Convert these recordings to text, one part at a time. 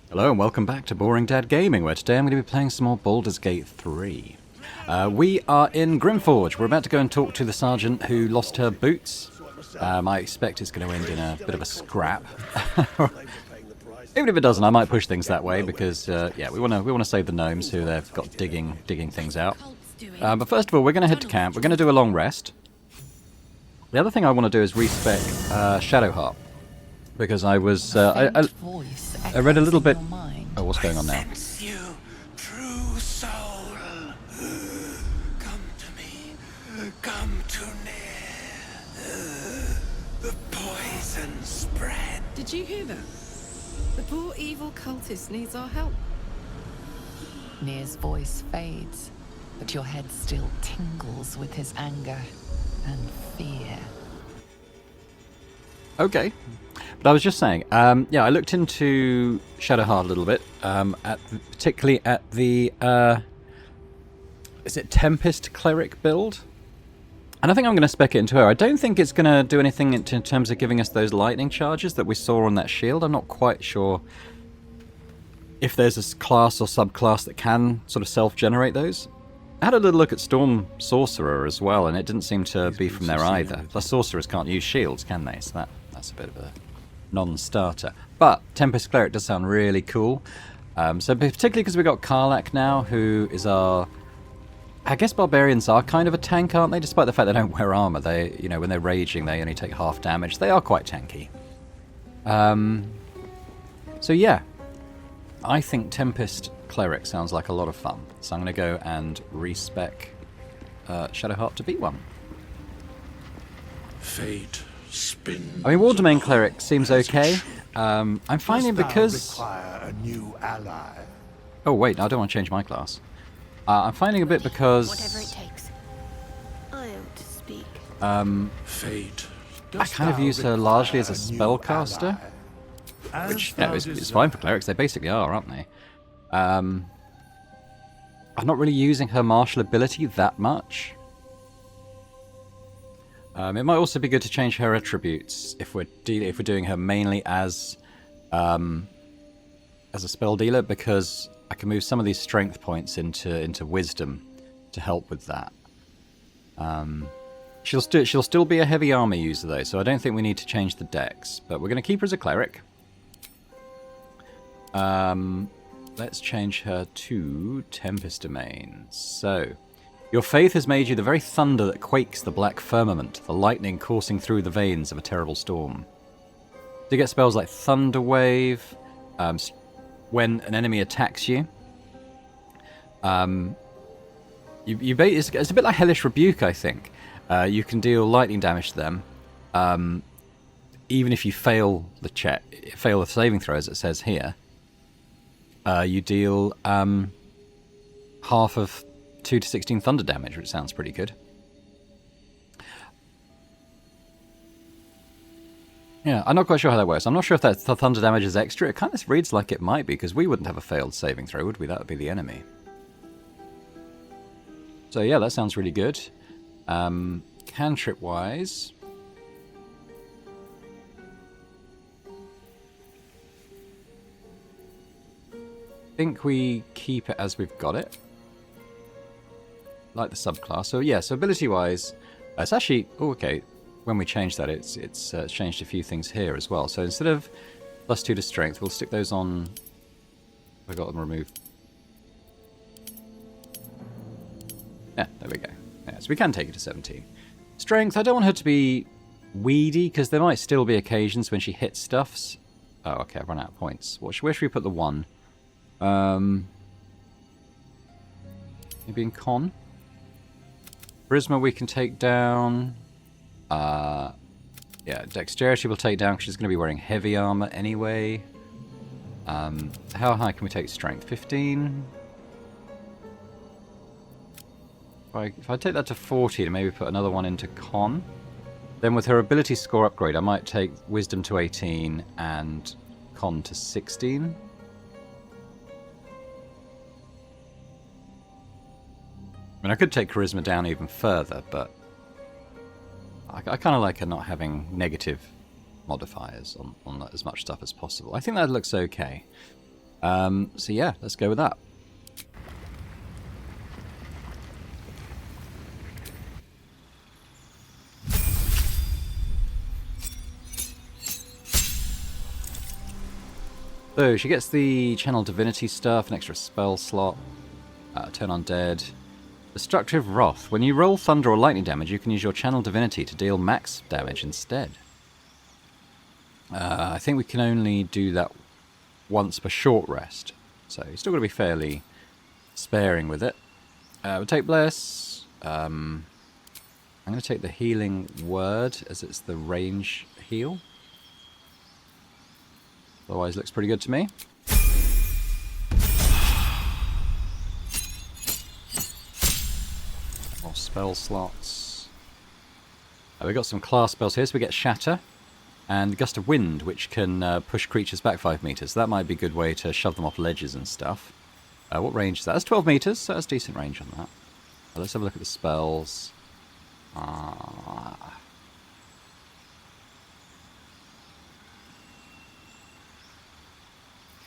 Hello and welcome back to Boring Dad Gaming, where today I'm going to be playing some more Baldur's Gate 3. We are in Grimforge. We're about to go and talk to the sergeant who lost her boots. I expect it's going to end in a bit of a scrap. Even if it doesn't, I might push things that way because, yeah, we want to save the gnomes who they've got digging things out. But first of all, we're going to head to camp. We're going to do a long rest. The other thing I want to do is respec Shadowheart, because I was I read a little bit. Oh, what's going on now? You, true soul, come to me, come too near. The poison spread. Did you hear that? The poor evil cultist needs our help. Nere's voice fades, but your head still tingles with his anger and fear. Okay. But I was just saying, yeah, I looked into Shadowheart a little bit, particularly at the, is it Tempest Cleric build? And I think I'm going to spec it into her. I don't think it's going to do anything in terms of giving us those lightning charges that we saw on that shield. I'm not quite sure if there's a class or subclass that can sort of self-generate those. I had a little look at Storm Sorcerer as well, and it didn't seem to be from there either. Plus, sorcerers can't use shields, can they? So that's a bit of a non-starter. But Tempest Cleric does sound really cool. So particularly because we've got Karlach now, who is our... I guess barbarians are kind of a tank, aren't they? Despite the fact they don't wear armor, they, you know, when they're raging, they only take half damage. They are quite tanky. So yeah, I think Tempest Cleric sounds like a lot of fun. So I'm going to go and respec Shadowheart to beat one. Fate spins. I mean, War Domain Cleric seems okay. I'm finding because... Require a new ally. Oh wait, I don't want to change my class. I'm finding a bit because... Whatever it takes. I ought to speak. Fate. I kind of use her largely as a spellcaster. Which, you know, is fine for clerics. They basically are, aren't they? I'm not really using her martial ability that much. It might also be good to change her attributes if we're doing her mainly as a spell dealer, because I can move some of these strength points into wisdom to help with that. She'll still be a heavy armor user though, so I don't think we need to change the dex. But we're going to keep her as a cleric. Let's change her to Tempest Domain. So, your faith has made you the very thunder that quakes the black firmament, the lightning coursing through the veins of a terrible storm. You get spells like Thunder Wave, when an enemy attacks you. It's a bit like Hellish Rebuke, I think. You can deal lightning damage to them, even if you fail the saving throw, as it says here. You deal half of 2 to 16 thunder damage, which sounds pretty good. Yeah, I'm not quite sure how that works. I'm not sure if that thunder damage is extra. It kind of reads like it might be, because we wouldn't have a failed saving throw, would we? That would be the enemy. So yeah, that sounds really good. Cantrip-wise... I think we keep it as we've got it. Like the subclass. So yeah, so ability-wise, it's actually... Oh, okay. When we change that, it's changed a few things here as well. So instead of +2 to strength, we'll stick those on... I got them removed. Yeah, there we go. Yeah, so we can take it to 17. Strength, I don't want her to be weedy, because there might still be occasions when she hits stuffs. Oh, okay, I've run out of points. Where should we put the 1? Maybe in con. Charisma we can take down. Yeah, dexterity we'll take down because she's going to be wearing heavy armor anyway. How high can we take strength? 15? If I take that to 40 and maybe put another one into con, then with her ability score upgrade I might take wisdom to 18 and con to 16. I mean, I could take charisma down even further, but I kind of like her not having negative modifiers on as much stuff as possible. I think that looks okay. So yeah, let's go with that. So she gets the Channel Divinity stuff, an extra spell slot, turn undead. Destructive Wrath. When you roll thunder or lightning damage, you can use your Channel Divinity to deal max damage instead. I think we can only do that once per short rest, so you're still going to be fairly sparing with it. We'll take Bless. I'm going to take the Healing Word, as it's the range heal. Otherwise, looks pretty good to me. More spell slots. We've got some class spells here, so we get Shatter and Gust of Wind, which can push creatures back 5 meters. So that might be a good way to shove them off ledges and stuff. What range is that? That's 12 meters, so that's decent range on that. Let's have a look at the spells.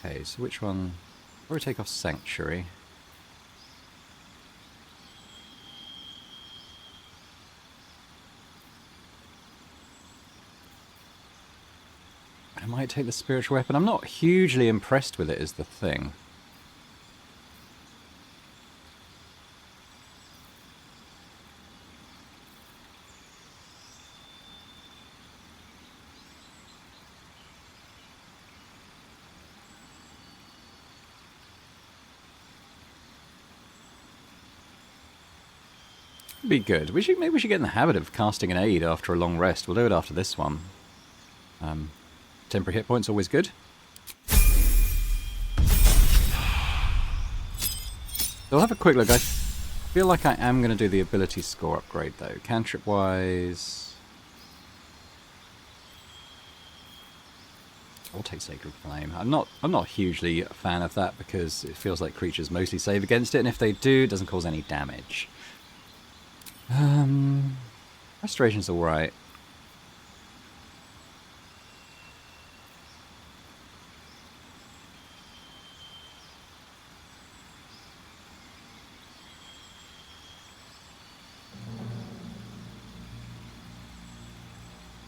Okay, so which one? Where we take off Sanctuary? I might take the Spiritual Weapon. I'm not hugely impressed with it, is the thing. Be good. Maybe we should get in the habit of casting an aid after a long rest. We'll do it after this one. Temporary hit points always good. So we'll have a quick look. I feel like I am going to do the ability score upgrade though. Cantrip wise, I'll take Sacred Flame. I'm not hugely a fan of that because it feels like creatures mostly save against it, and if they do, it doesn't cause any damage. Restoration's alright.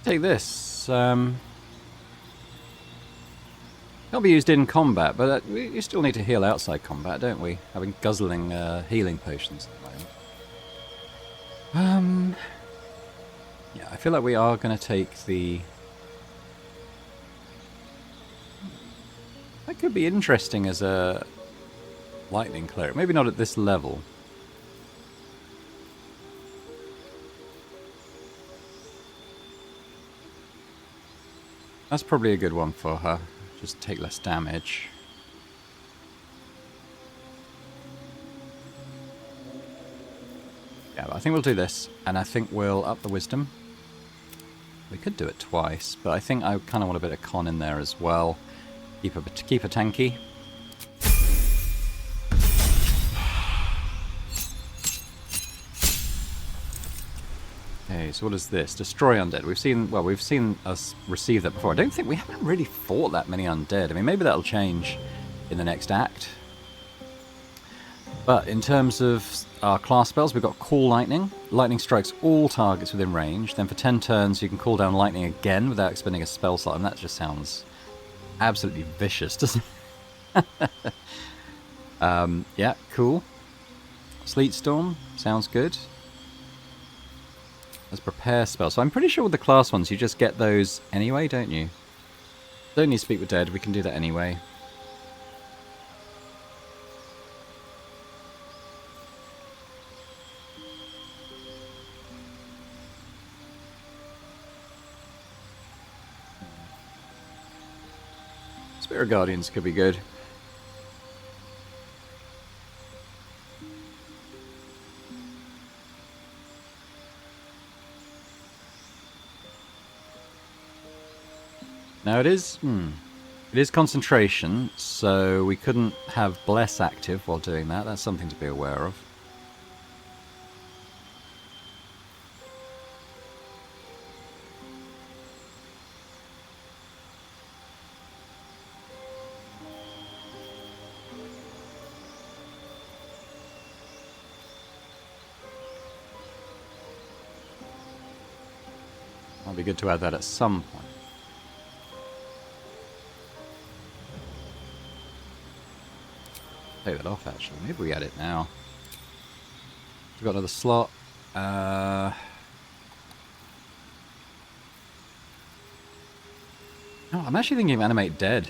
Take this. Can't be used in combat, but you still need to heal outside combat, don't we? Having guzzling healing potions at the moment. Yeah, I feel like we are going to take the... That could be interesting as a lightning cleric. Maybe not at this level. That's probably a good one for her. Just take less damage. Yeah, but I think we'll do this, and I think we'll up the wisdom. We could do it twice, but I think I kind of want a bit of con in there as well. Keep a tanky. Okay, so what is this? Destroy undead. We've seen us receive that before. I don't think we haven't really fought that many undead. I mean, maybe that'll change in the next act. But in terms of our class spells, we've got Call Lightning. Lightning strikes all targets within range. Then for 10 turns, you can call down lightning again without expending a spell slot, and that just sounds absolutely vicious, doesn't it? Yeah, cool. Sleet Storm sounds good. Let's prepare spell. So I'm pretty sure with the class ones, you just get those anyway, don't you? Don't need to speak with dead. We can do that anyway. Spirit Guardians could be good. Now it is concentration, so we couldn't have Bless active while doing that. That's something to be aware of. Might be good to add that at some point. Take that off, actually. Maybe we add it now. We've got another slot. Oh, I'm actually thinking of Animate Dead.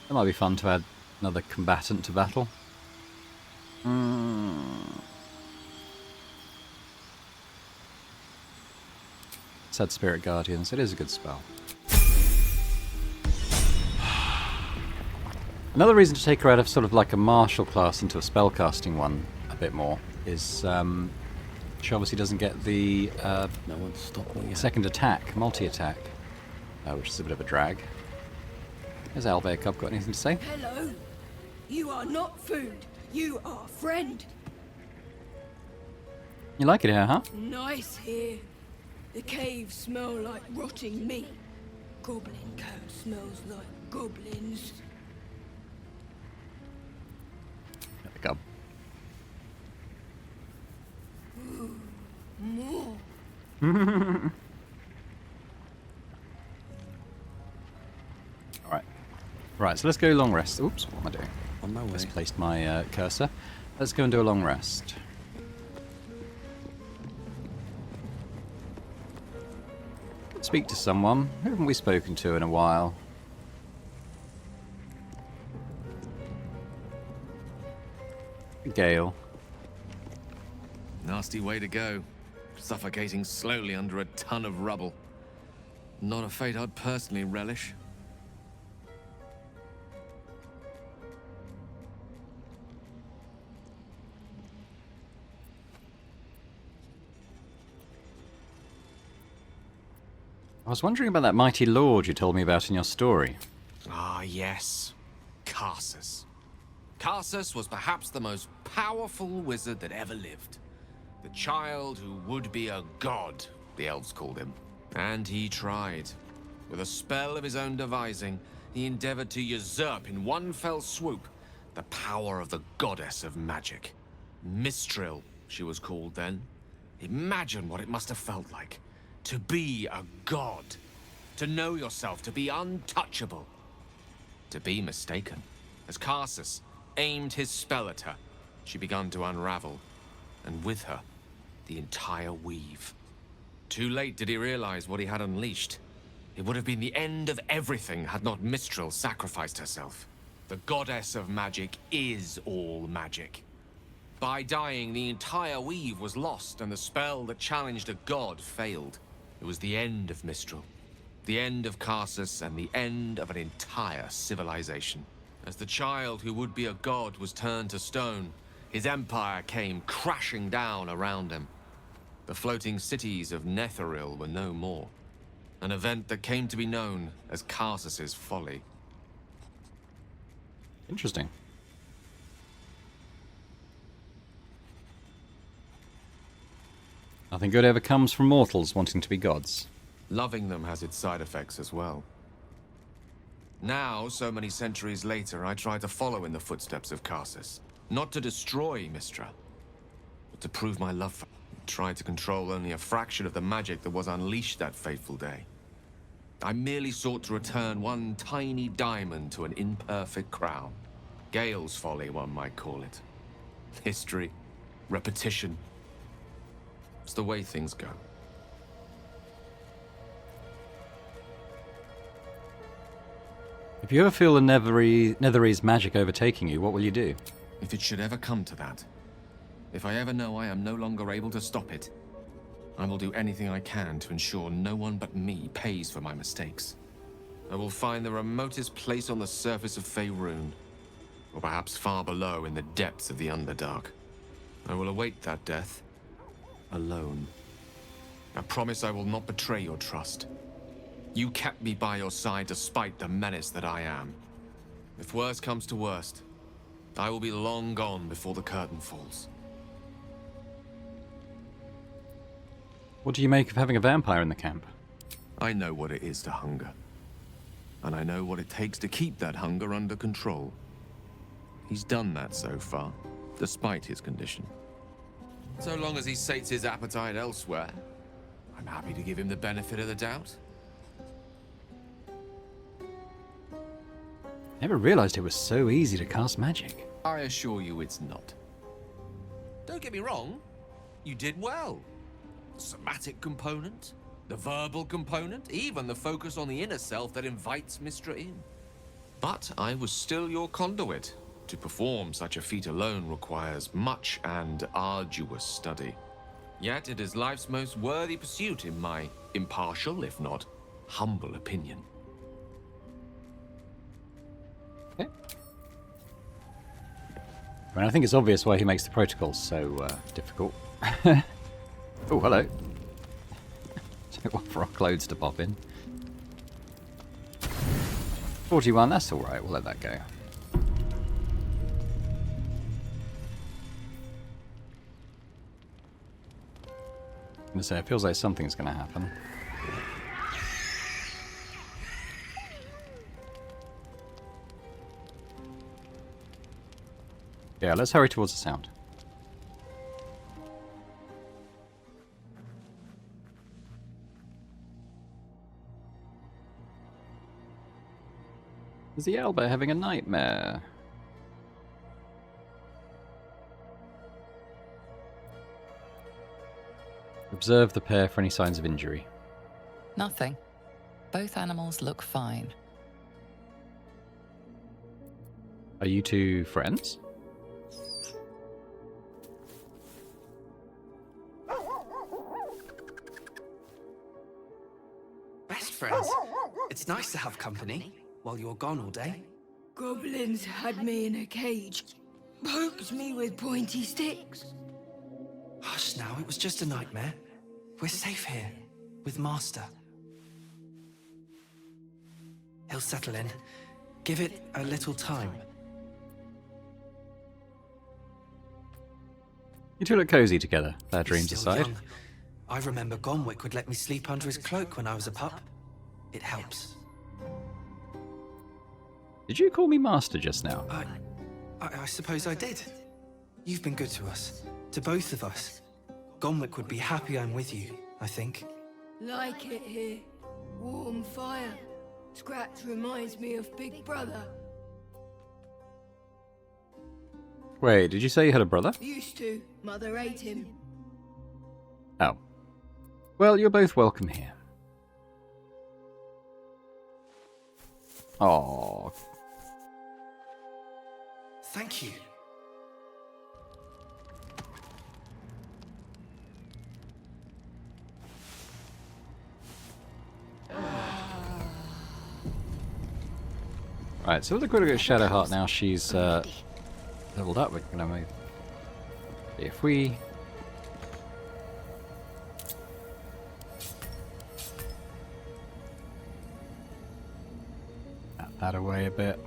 That might be fun to add another combatant to battle. Let's add Spirit Guardians. It is a good spell. Another reason to take her out of sort of like a martial class into a spellcasting one a bit more is she obviously doesn't get the No one's stopping me. second attack, multi-attack, which is a bit of a drag. Has Albear Cub got anything to say? Hello. You are not food. You are friend. You like it here, huh? Nice here. The caves smell like rotting meat. Goblin code smells like goblins. The Cub. More. Alright. Right, so let's go long rest. Oops, what am I doing? On my way. Misplaced my cursor. Let's go and do a long rest. Speak to someone. Who haven't we spoken to in a while? Gale. Nasty way to go. Suffocating slowly under a ton of rubble. Not a fate I'd personally relish. I was wondering about that mighty lord you told me about in your story. Ah, yes. Karsus. Karsus was perhaps the most powerful wizard that ever lived. The child who would be a god, the elves called him. And he tried. With a spell of his own devising, he endeavored to usurp in one fell swoop the power of the goddess of magic. Mistral, she was called then. Imagine what it must have felt like. To be a god. To know yourself, to be untouchable. To be mistaken. As Karsus aimed his spell at her, she began to unravel. And with her, the entire weave. Too late did he realize what he had unleashed. It would have been the end of everything had not Mistral sacrificed herself. The goddess of magic is all magic. By dying, the entire weave was lost, and the spell that challenged a god failed. It was the end of Mistral, the end of Karsus, and the end of an entire civilization. As the child who would be a god was turned to stone, his empire came crashing down around him. The floating cities of Nere-Do-Well were no more. An event that came to be known as Karsus's folly. Interesting. Nothing good ever comes from mortals wanting to be gods. Loving them has its side effects as well. Now, so many centuries later, I try to follow in the footsteps of Karsus. Not to destroy Mistra, but to prove my love for her. Try to control only a fraction of the magic that was unleashed that fateful day. I merely sought to return one tiny diamond to an imperfect crown. Gale's folly, one might call it. History, repetition. It's the way things go. If you ever feel the Netherese magic overtaking you, what will you do? If it should ever come to that, if I ever know I am no longer able to stop it, I will do anything I can to ensure no one but me pays for my mistakes. I will find the remotest place on the surface of Faerun, or perhaps far below in the depths of the Underdark. I will await that death, alone. I promise I will not betray your trust. You kept me by your side despite the menace that I am. If worst comes to worst, I will be long gone before the curtain falls. What do you make of having a vampire in the camp? I know what it is to hunger. And I know what it takes to keep that hunger under control. He's done that so far, despite his condition. So long as he sates his appetite elsewhere, I'm happy to give him the benefit of the doubt. Never realized it was so easy to cast magic. I assure you it's not. Don't get me wrong, you did well. The somatic component, the verbal component, even the focus on the inner self that invites Mistra in. But I was still your conduit. To perform such a feat alone requires much and arduous study. Yet it is life's most worthy pursuit in my impartial, if not humble opinion. Okay. I mean, I think it's obvious why he makes the protocols so difficult. Oh, hello. Don't want for our clothes to pop in. 41, that's alright, we'll let that go. I'm gonna say, it feels like something's gonna happen. Yeah, let's hurry towards the sound. Is the Albert having a nightmare? Observe the pair for any signs of injury. Nothing. Both animals look fine. Are you two friends? Best friends. It's nice to have company while you're gone all day. Goblins had me in a cage, poked me with pointy sticks. Hush now, it was just a nightmare. We're safe here, with Master. He'll settle in. Give it a little time. You two look cozy together, their He's dreams still aside. young. I remember Gonwick would let me sleep under his cloak when I was a pup. It helps. Did you call me Master just now? I suppose I did. You've been good to us. To both of us. Gonwick would be happy I'm with you, I think. Like it here. Warm fire. Scratch reminds me of Big Brother. Wait, did you say you had a brother? Used to. Mother ate him. Oh. Well, you're both welcome here. Oh. Thank you. Right, so with the critical Shadowheart now, she's leveled up. We're gonna move. If we tap that away a bit.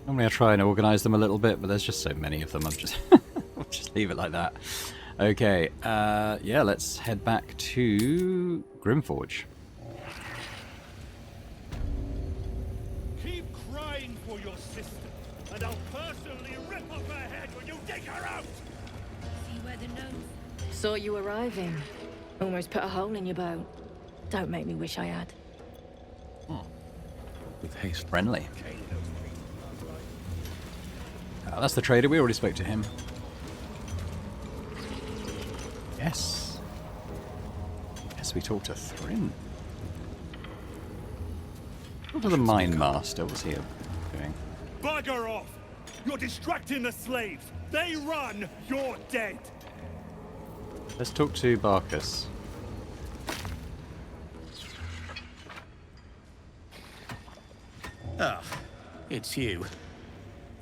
Normally I try and organise them a little bit, but there's just so many of them. I'm just I'll just leave it like that. Okay, yeah, let's head back to Grimforge. Keep crying for your sister, and I'll personally rip off her head when you dig her out! See where the nose... Saw you arriving. Almost put a hole in your bow. Don't make me wish I had. With haste. Friendly. That's the trader. We already spoke to him. Yes. Yes, we talked to Thrym. What was the Mine Master? What's he doing? Bugger off! You're distracting the slaves! They run, you're dead! Let's talk to Barkus. Ah, it's you.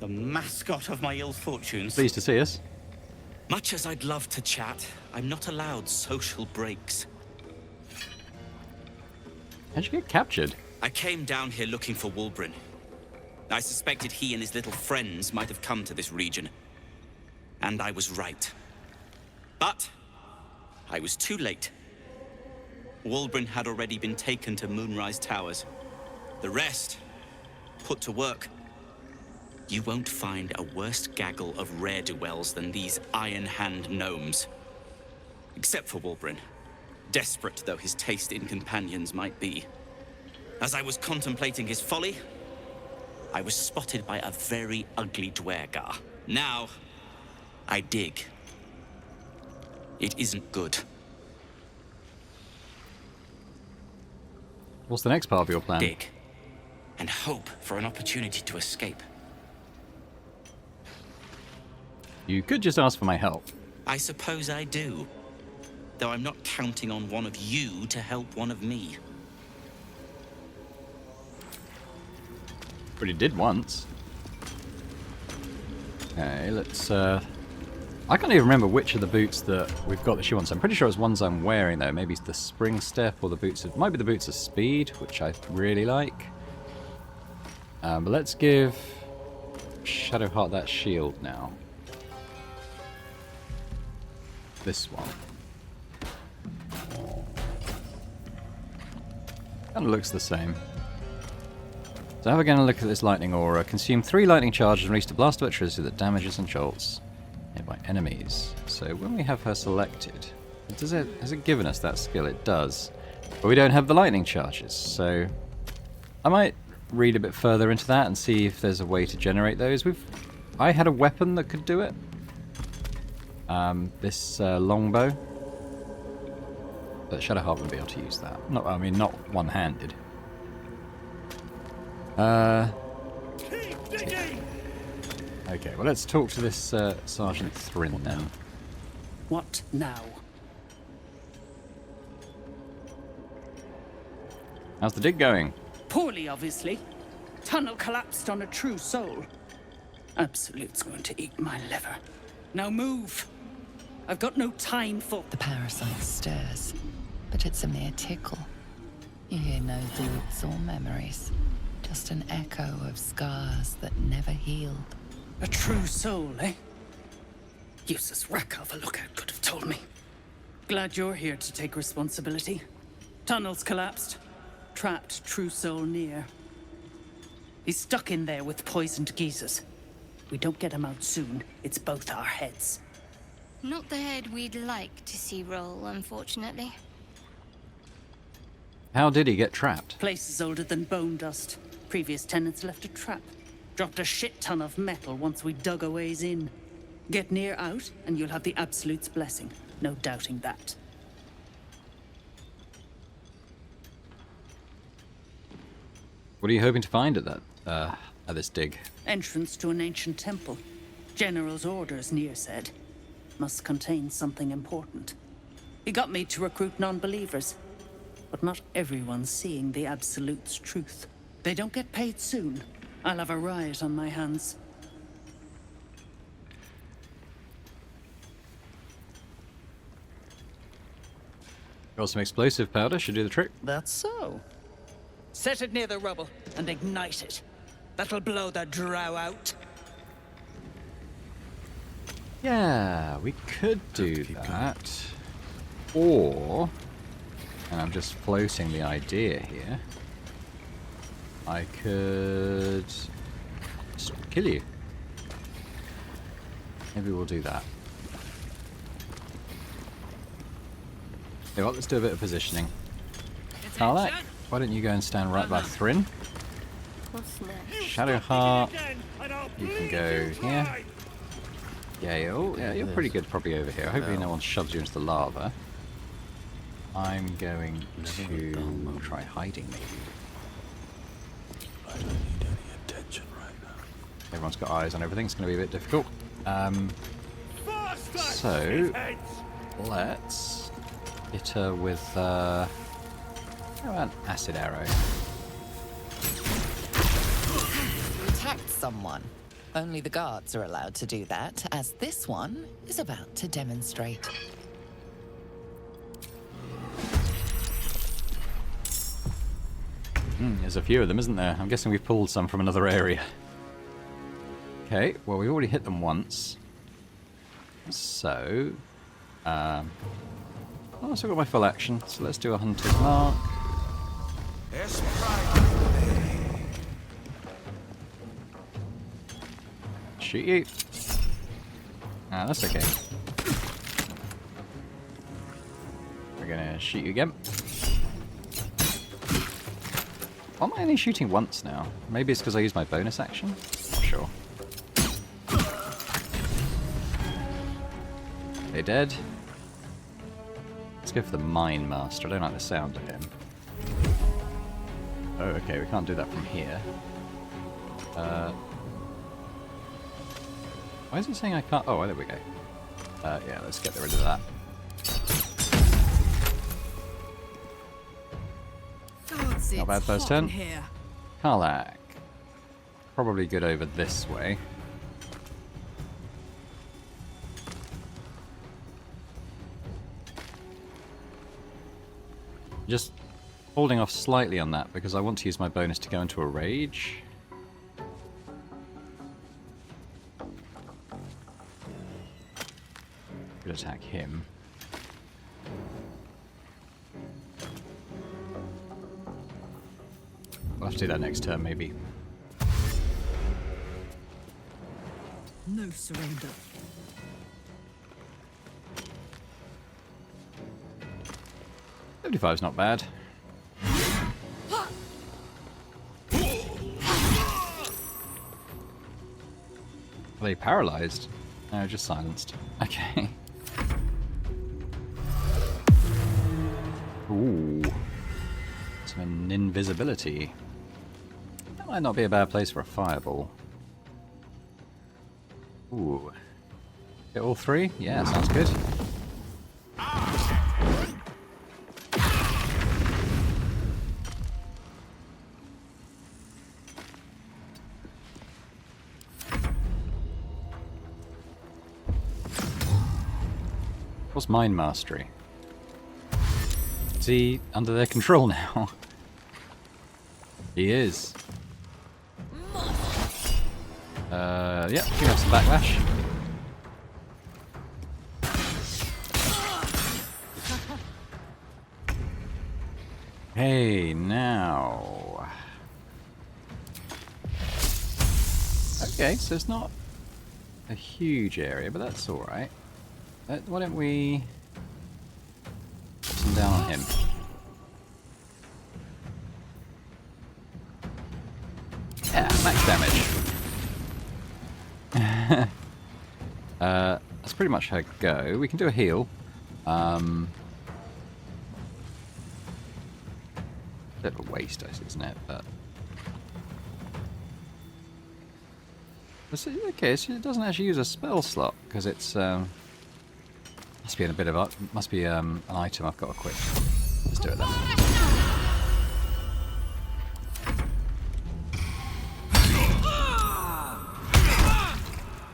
The mascot of my ill fortunes. Pleased to see us. Much as I'd love to chat, I'm not allowed social breaks. How'd you get captured? I came down here looking for Wulbren. I suspected he and his little friends might have come to this region. And I was right. But I was too late. Wulbren had already been taken to Moonrise Towers. The rest, put to work. You won't find a worse gaggle of Nere-Do-Wells than these Iron Hand gnomes. except for Wulbrin, desperate though his taste in companions might be. As I was contemplating his folly, I was spotted by a very ugly Dwergar. Now, I dig. It isn't good. What's the next part of your plan? Dig. And hope for an opportunity to escape. You could just ask for my help. I suppose I do. Though I'm not counting on one of you to help one of me. But he did once. Okay, let's I can't even remember which of the boots that we've got that she wants. I'm pretty sure it's ones I'm wearing though. Maybe it's the spring step or the boots of... Might be the boots of speed, which I really like. But let's give Shadowheart that shield now. This one. Kind of looks the same. So now we're going to look at this lightning aura. Consume 3 lightning charges and release a blast of electricity that damages and jolts nearby enemies. So when we have her selected, has it given us that skill? It does. But we don't have the lightning charges, so I might read a bit further into that and see if there's a way to generate those. I had a weapon that could do it. This longbow. But Shadowheart wouldn't be able to use that. I mean, not one-handed. Okay, well, let's talk to this Sergeant Thrin then. What now? How's the dig going? Poorly, obviously. Tunnel collapsed on a true soul. Absolute's going to eat my liver. Now move! I've got no time for... The parasite stirs, but it's a mere tickle. You hear no thoughts or memories. Just an echo of scars that never healed. A true soul, eh? Useless wreck of a lookout could have told me. Glad you're here to take responsibility. Tunnels collapsed. Trapped true soul near. He's stuck in there with poisoned geezers. We don't get him out soon, it's both our heads. Not the head we'd like to see roll, unfortunately. How did he get trapped? Place is older than bone dust. Previous tenants left a trap. Dropped a shit ton of metal once we dug a ways in. Get near out, and you'll have the Absolute's blessing. No doubting that. What are you hoping to find at this dig? Entrance to an ancient temple. General's orders, Nere said. Must contain something important. He got me to recruit non-believers. But not everyone's seeing the Absolute's truth. They don't get paid soon. I'll have a riot on my hands. Got some explosive powder, should do the trick. That's so. Set it near the rubble and ignite it. That'll blow the drow out. Yeah, we could do that. Or, and I'm just floating the idea here, I could just kill you. Maybe we'll do that. Okay, well, let's do a bit of positioning. Tarlak, why don't you go and stand right by Thrin? What's next? Shadowheart, you can go here. Yeah, you're pretty good probably over here. Hopefully no one shoves you into the lava. I'm going to try hiding maybe. I don't need any attention right now. Everyone's got eyes on everything, it's going to be a bit difficult. So, let's hit her with how about an acid arrow? You attacked someone. Only the guards are allowed to do that, as this one is about to demonstrate. There's a few of them, isn't there? I'm guessing we've pulled some from another area. Okay, well we've already hit them once. So, I've still got my full action, so let's do a hunter's mark. Shoot you. Ah, that's okay. we're gonna shoot you again. Why am I only shooting once now? Maybe it's because I used my bonus action? Not sure. They dead. Let's go for the Mine Master. I don't like the sound of him. Oh, okay, we can't do that from here. Why is it saying I can't? Oh, there we go. Yeah, let's get rid of that. Not bad first turn. Karlach. Probably good over this way. Just holding off slightly on that because I want to use my bonus to go into a rage. Could attack him. We'll have to do that next turn, maybe. No surrender. $75's not bad. Are they paralyzed? No, just silenced. Okay. Ooh. Some invisibility. That might not be a bad place for a fireball. Ooh. Get all three? Yeah, sounds good. What's Mind Mastery? Is he under their control now? He is. Yeah, you have some backlash. Hey, now. Okay, so it's not a huge area, but that's alright. Why don't we put some down on him? Yeah, max damage. That's pretty much her go. We can do a heal. Bit of a waste, isn't it? But okay, so it doesn't actually use a spell slot because it's must be in a bit of an item I've got to equip. Let's do it then.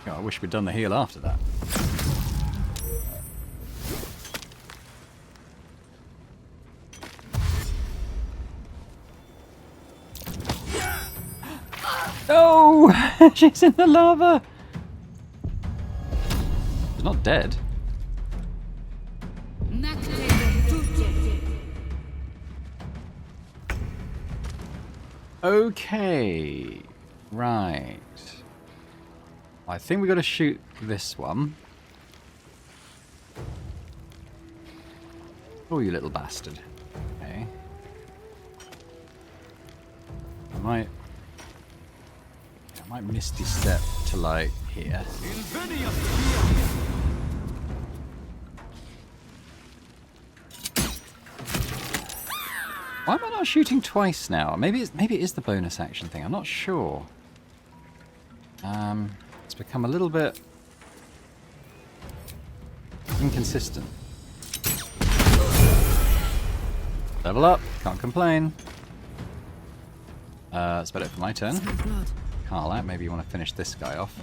God, I wish we'd done the heal after that. Oh! She's in the lava! She's not dead. Okay. Right. I think we got to shoot this one. Oh, you little bastard. Okay. I might misty step to like here. Why am I not shooting twice now? Maybe it is the bonus action thing. I'm not sure. It's become a little bit inconsistent. Level up. Can't complain. That's about it for my turn. Karlach, maybe you want to finish this guy off.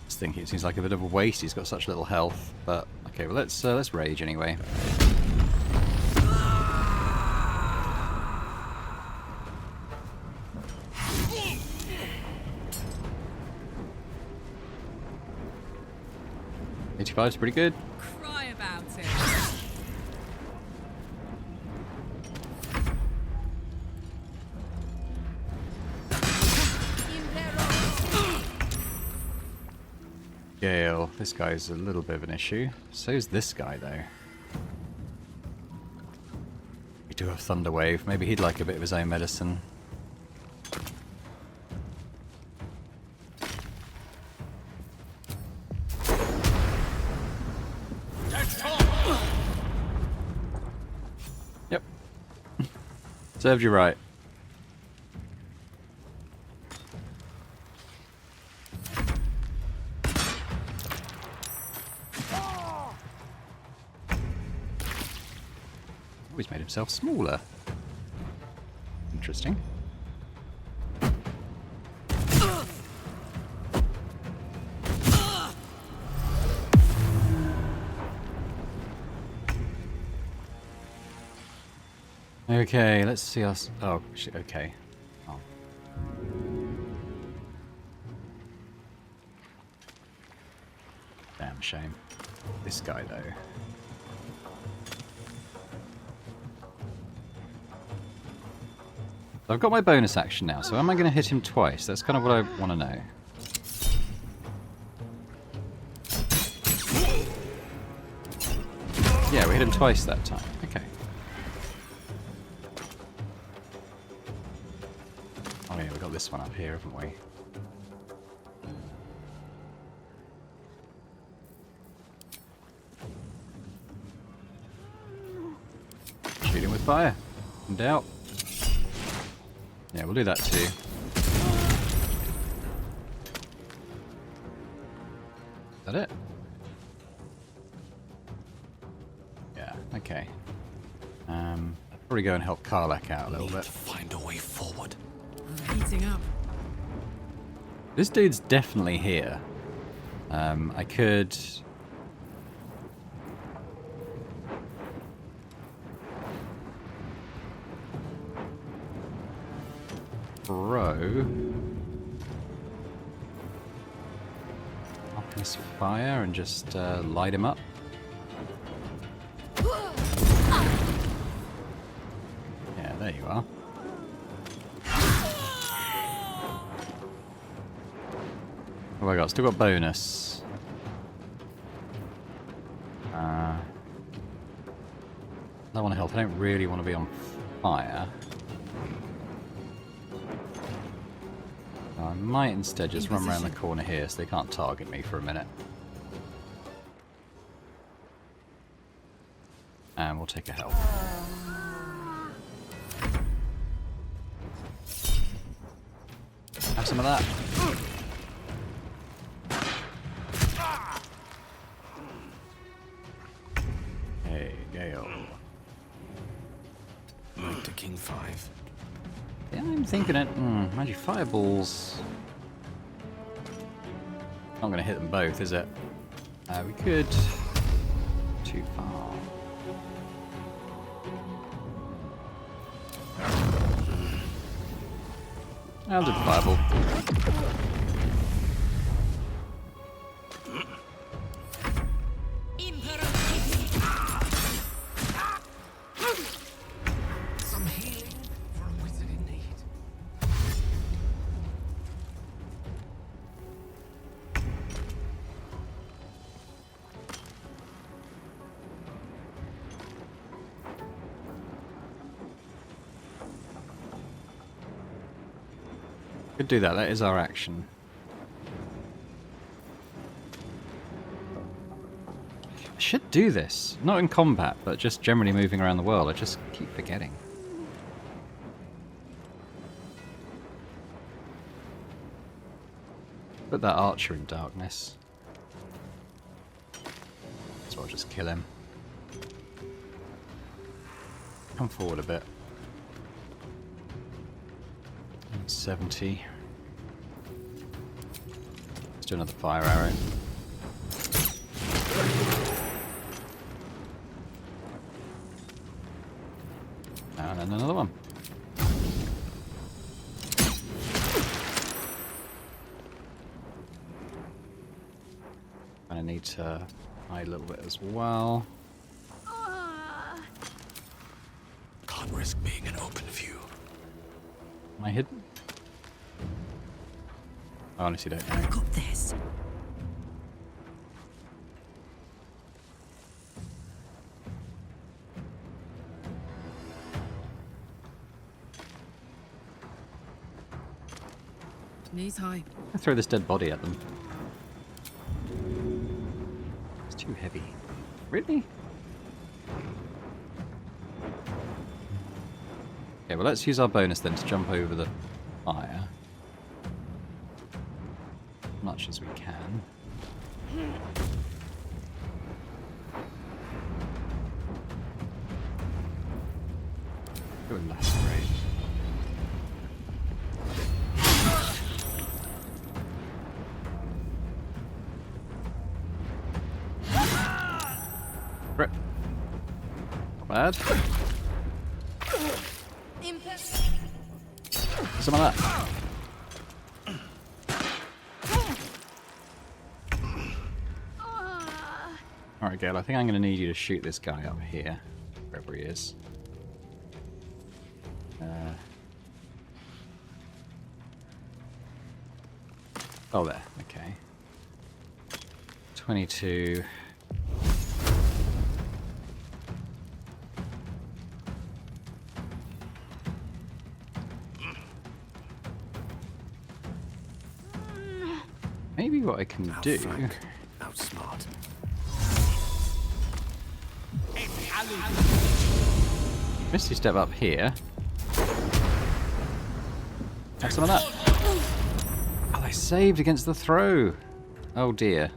Just thinking it seems like a bit of a waste. He's got such little health. But okay, well let's rage anyway. $85's pretty good. Cry about it. Gale. This guy's a little bit of an issue. So's this guy, though. We do have Thunder Wave. Maybe he'd like a bit of his own medicine. Yep. Served you right. He's made himself smaller. Interesting. Okay, let's see us. Oh, okay. Oh. Damn shame. This guy, though. I've got my bonus action now, so am I going to hit him twice? That's kind of what I want to know. Yeah, we hit him twice that time. Okay. Oh yeah, we got this one up here, haven't we? Shoot him with fire. In doubt. Yeah, we'll do that too. Is that it? Yeah, okay. I'll probably go and help Karlak out a little bit. Find a way forward. Heating up. This dude's definitely here. I could... throw up his fire and just light him up. Yeah, there you are. What have I got? Still got bonus. I don't want to help. I don't really want to be on fire. I might instead just run around the corner here so they can't target me for a minute. And we'll take a help. Have some of that. Hey, Gale. Move to King 5. Yeah, I'm thinking it. Magic fireballs. Not going to hit them both, is it? We could. Too far. I'll do the fireball. Some healing for a wizard in need. Could do that. That is our action. I should do this. Not in combat, but just generally moving around the world. I just keep forgetting. Put that archer in darkness. So I'll just kill him. Come forward a bit. 70. Let's do another fire arrow. And then another one. I need to hide a little bit as well. Can't risk being in open view. Am I hidden? I honestly don't know. Got this. Knees high. I throw this dead body at them. It's too heavy. Really? Okay, well let's use our bonus then to jump over the fire. As much as we can. Go and lacerate. Rip. Not bad. Some of that. Alright, Gale, I think I'm going to need you to shoot this guy up here, wherever he is. Oh, there. Okay. 22. Maybe what I can do... Outsmart. Misty step up here. Have some of that. Oh, they saved against the throw. Oh dear.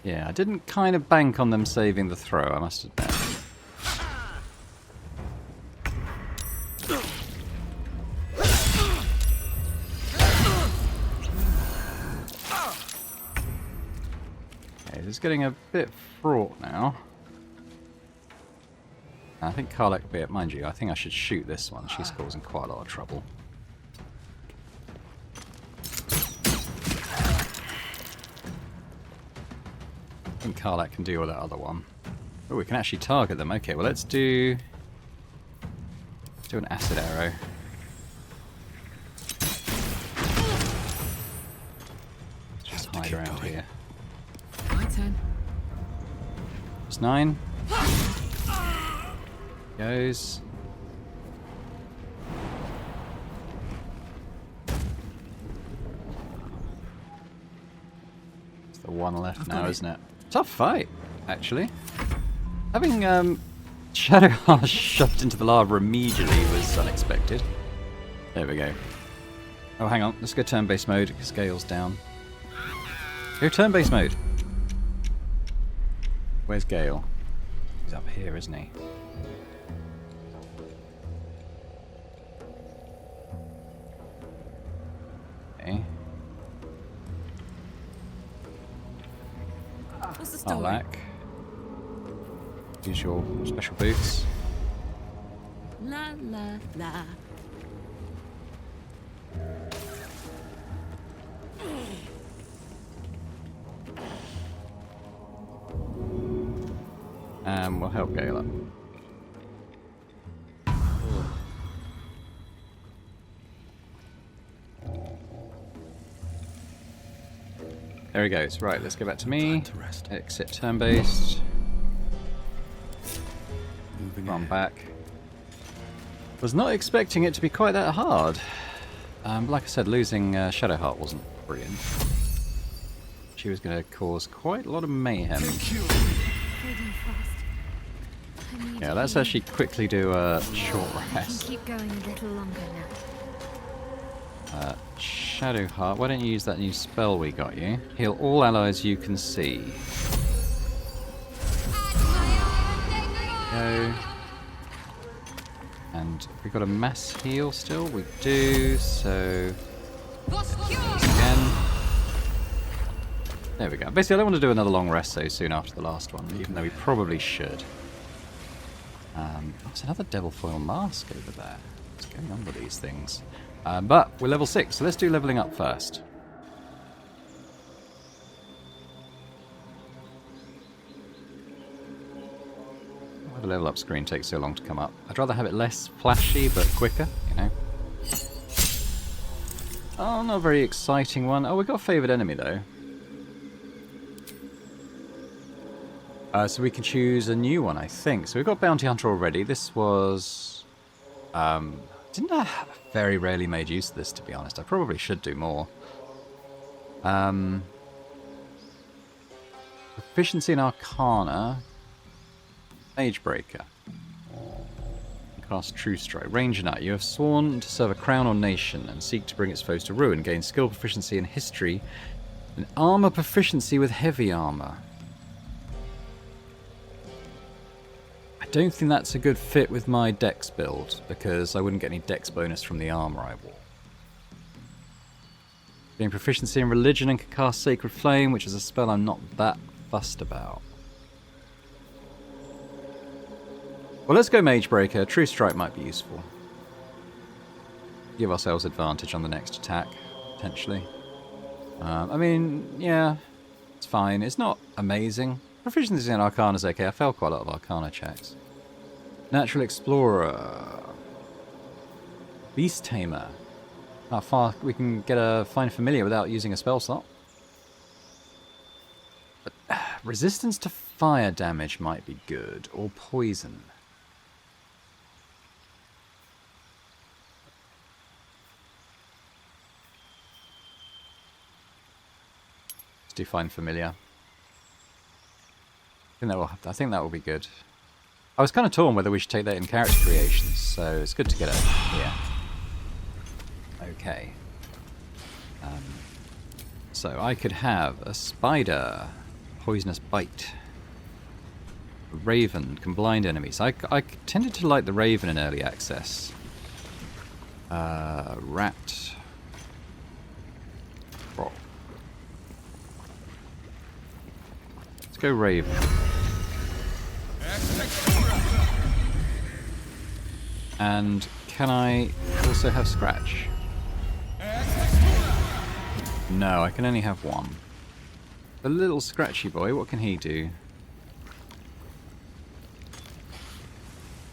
Yeah, I didn't kind of bank on them saving the throw, I must admit. It's getting a bit fraught now. I think Karlach will be it. Mind you, I think I should shoot this one. She's causing quite a lot of trouble. I think Karlach can deal with that other one. Oh, we can actually target them. Okay, well let's do an acid arrow. Let's just hide around here. It's 9. Goes. It's the one left now, isn't it? Tough fight, actually. Having Shadowheart shoved into the lava immediately was unexpected. There we go. Oh, hang on. Let's go turn-based mode because Gale's down. Go turn-based mode. Where's Gale? He's up here, isn't he? Okay. What's the story? Karlach. Use your special boots. La la la. We'll help Gale up. There he goes. Right, let's go back to me. Exit turn-based. Run back. Was not expecting it to be quite that hard. Like I said, losing Shadowheart wasn't brilliant. She was going to cause quite a lot of mayhem. Yeah, let's actually quickly do a short rest. Keep going a little longer now. Shadowheart, why don't you use that new spell we got you? Heal all allies you can see. Go. And we got a mass heal still? We do, so... Again. There we go. Basically, I don't want to do another long rest so soon after the last one, even though we probably should. There's another devil foil mask over there. What's going on with these things? But we're level 6, so let's do leveling up first. Why the level up screen takes so long to come up? I'd rather have it less flashy but quicker, you know. Oh, not a very exciting one. Oh, we got a favoured enemy though. So we can choose a new one, I think. So we've got Bounty Hunter already. This was Didn't I very rarely made use of this, to be honest. I probably should do more. Proficiency in Arcana. Magebreaker. Cast True Strike. Ranger Knight. You have sworn to serve a crown or nation and seek to bring its foes to ruin. Gain skill proficiency in history and armor proficiency with heavy armor. I don't think that's a good fit with my dex build because I wouldn't get any dex bonus from the armor I wore. Gain proficiency in religion and can cast Sacred Flame, which is a spell I'm not that fussed about. Well, let's go Magebreaker. True Strike might be useful. Give ourselves advantage on the next attack, potentially. I mean, yeah, it's fine. It's not amazing. Proficiency in Arcana is okay. I failed quite a lot of Arcana checks. Natural Explorer. Beast Tamer. How far we can get a Find Familiar without using a spell slot. But, resistance to fire damage might be good, or poison. Let's do Find Familiar. I think that will be good. I was kind of torn whether we should take that in character creations, so it's good to get it here. Okay. So I could have a spider, poisonous bite. A raven can blind enemies. I tended to like the raven in early access. Rat. Rock. Let's go raven. And can I also have scratch? No, I can only have one. The little scratchy boy, what can he do?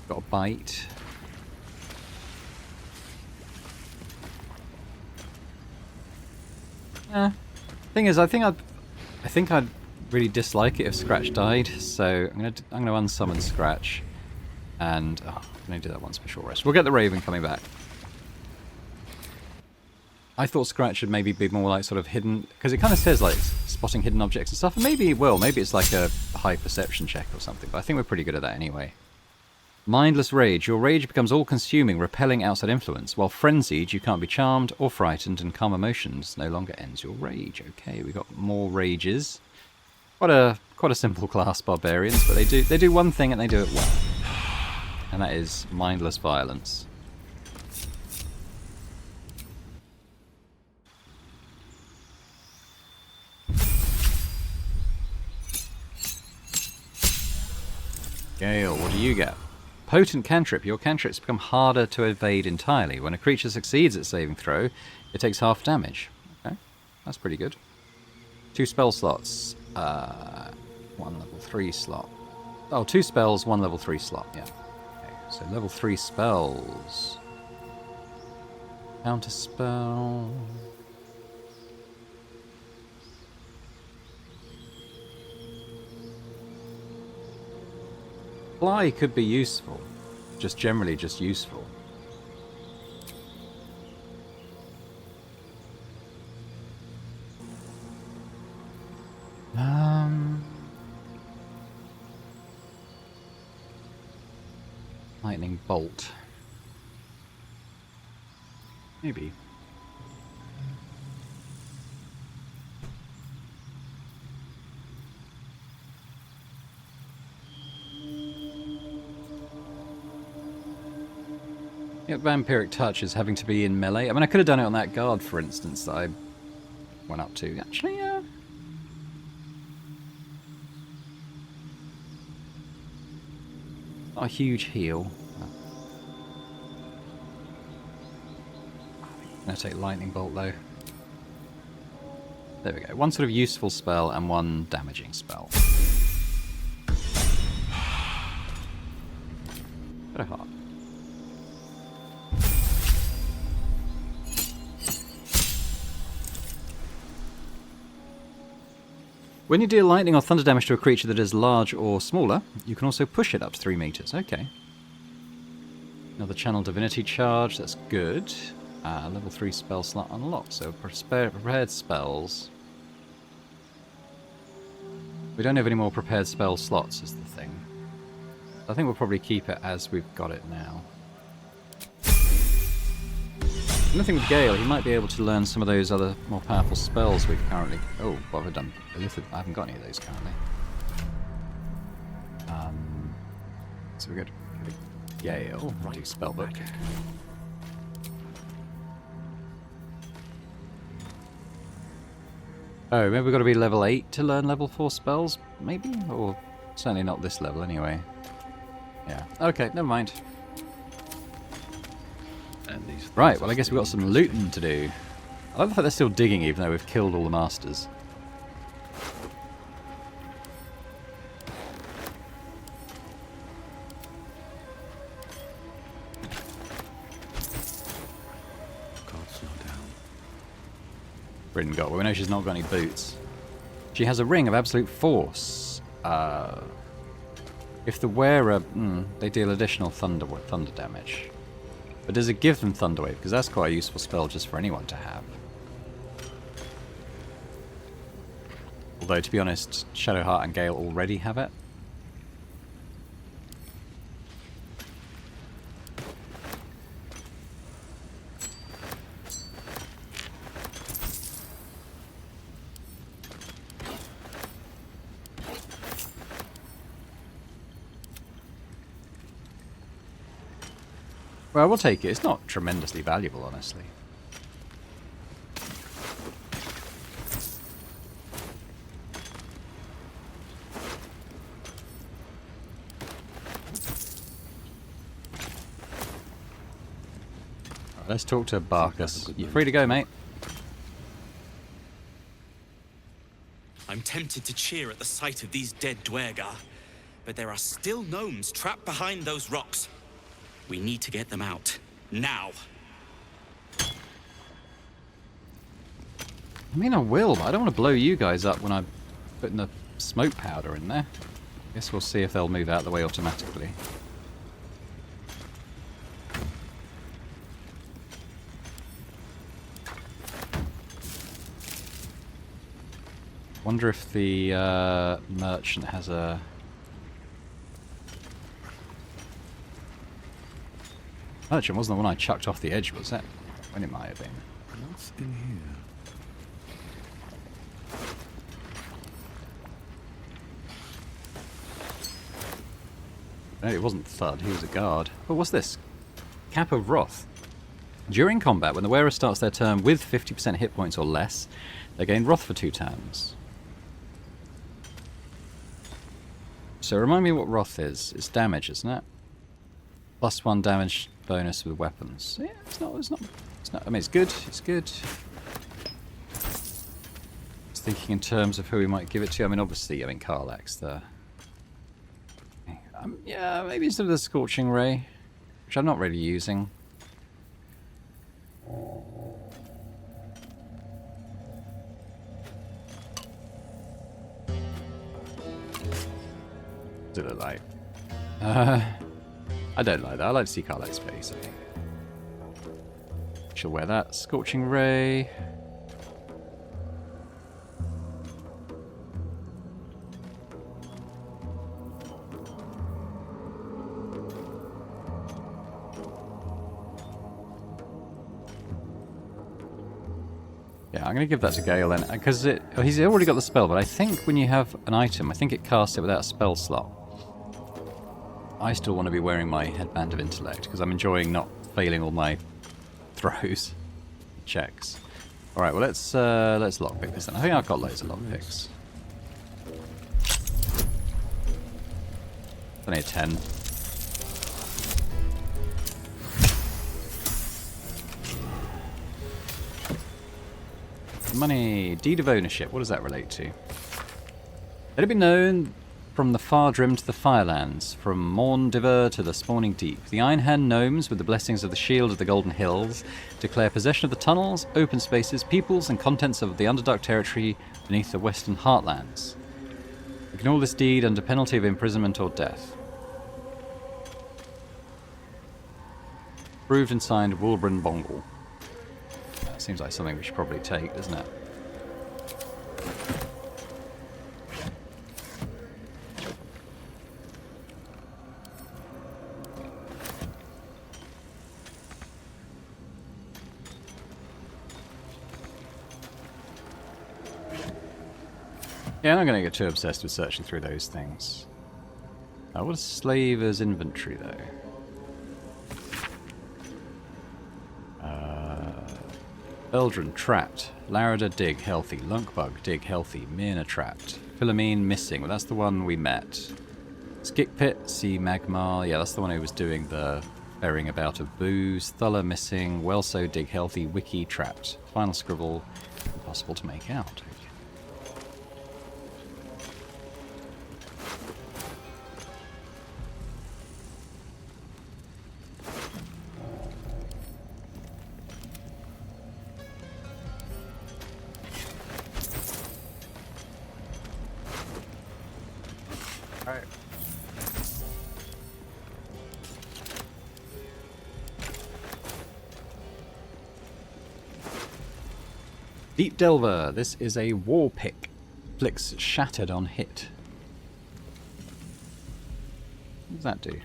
Got a bite. Thing is, I think I'd really dislike it if Scratch died, so I'm gonna unsummon Scratch, and I'm gonna do that once for short rest. We'll get the Raven coming back. I thought Scratch should maybe be more like sort of hidden, because it kind of says like spotting hidden objects and stuff, and maybe it will. Maybe it's like a high perception check or something, but I think we're pretty good at that anyway. Mindless Rage. Your rage becomes all-consuming, repelling outside influence. While frenzied, you can't be charmed or frightened, and calm emotions no longer ends your rage. Okay, we got more rages. Quite a simple class, barbarians, but they do one thing and they do it well, and that is mindless violence. Gale, what do you get? Potent cantrip. Your cantrips become harder to evade entirely. When a creature succeeds at saving throw, it takes half damage. Okay, that's pretty good. 2 spell slots. 1 level 3 slot. Oh, 2 spells, 1 level 3 slot. Yeah. Okay, so level 3 spells. Counter spell. Fly could be useful. Just generally just useful. Lightning bolt. Maybe. Yeah, Vampiric Touch is having to be in melee. I mean, I could have done it on that guard, for instance, that I went up to. Actually, yeah. Not a huge heal. I'm going to take Lightning Bolt, though. There we go. One sort of useful spell and one damaging spell. Very hard. When you deal lightning or thunder damage to a creature that is large or smaller, you can also push it up to 3 meters. Okay. Another channel divinity charge, that's good. Level 3 spell slot unlocked, so prepared spells. We don't have any more prepared spell slots is the thing. I think we'll probably keep it as we've got it now. Another thing with Gale, he might be able to learn some of those other more powerful spells we've currently... Oh, what have I done? I haven't got any of those currently. So we got Gale, do spellbook. Oh, maybe we've got to be level 8 to learn level 4 spells, maybe? Or certainly not this level anyway. Yeah, okay, never mind. Right, well I guess we've got some looting to do. I love the fact they're still digging even though we've killed all the masters. Bryn got, well we know she's not got any boots. She has a ring of absolute force. If the wearer, they deal additional thunder damage. But does it give them Thunderwave? Because that's quite a useful spell just for anyone to have. Although, to be honest, Shadowheart and Gale already have it. Well, we'll take it. It's not tremendously valuable, honestly. Right, let's talk to Barkus. You're free to go, mate. I'm tempted to cheer at the sight of these dead Dwergar, but there are still gnomes trapped behind those rocks. We need to get them out. Now! I mean, I will, but I don't want to blow you guys up when I'm putting the smoke powder in there. Guess we'll see if they'll move out of the way automatically. Wonder if the merchant has a... Merchant wasn't the one I chucked off the edge, was it? When it might have been. What's in here? No, it wasn't Thud, he was a guard. But what's this? Cap of Wrath. During combat, when the wearer starts their turn with 50% hit points or less, they gain Wrath for 2 turns. So remind me what Wrath is. It's damage, isn't it? +1 damage bonus with weapons. Yeah, it's not, I mean, it's good, it's good. Just thinking in terms of who we might give it to. I mean, obviously, Karlach's the... yeah, maybe instead of the Scorching Ray, which I'm not really using. What's it look like? I don't like that. I like to see Karlach's face, I think. She'll wear that. Scorching Ray. Yeah, I'm going to give that to Gale then, because he's already got the spell, but I think when you have an item, I think it casts it without a spell slot. I still want to be wearing my Headband of Intellect, because I'm enjoying not failing all my throws, checks. Alright, well let's lockpick this then. I think I've got loads of lockpicks. Only a 10. Money. Deed of ownership. What does that relate to? Let it be known from the far Drim to the Firelands, from Morndiver to the Spawning Deep, the Ironhand gnomes, with the blessings of the Shield of the Golden Hills, declare possession of the tunnels, open spaces, peoples, and contents of the Underdark territory beneath the Western Heartlands. Ignore this deed under penalty of imprisonment or death. Approved and signed, Wulbren Bongle. That seems like something we should probably take, doesn't it? Yeah, I'm not going to get too obsessed with searching through those things. What is Slaver's inventory, though? Eldrin, trapped. Larida, dig, healthy. Lunkbug, dig, healthy. Myrna, trapped. Philomene, missing. Well, that's the one we met. Skikpit, sea Magmar. Yeah, that's the one who was doing the ferrying about of booze. Thulla, missing. Welso, dig, healthy. Wiki, trapped. Final scribble, impossible to make out. Deep Delver, this is a war pick. Flicks shattered on hit. What does that do?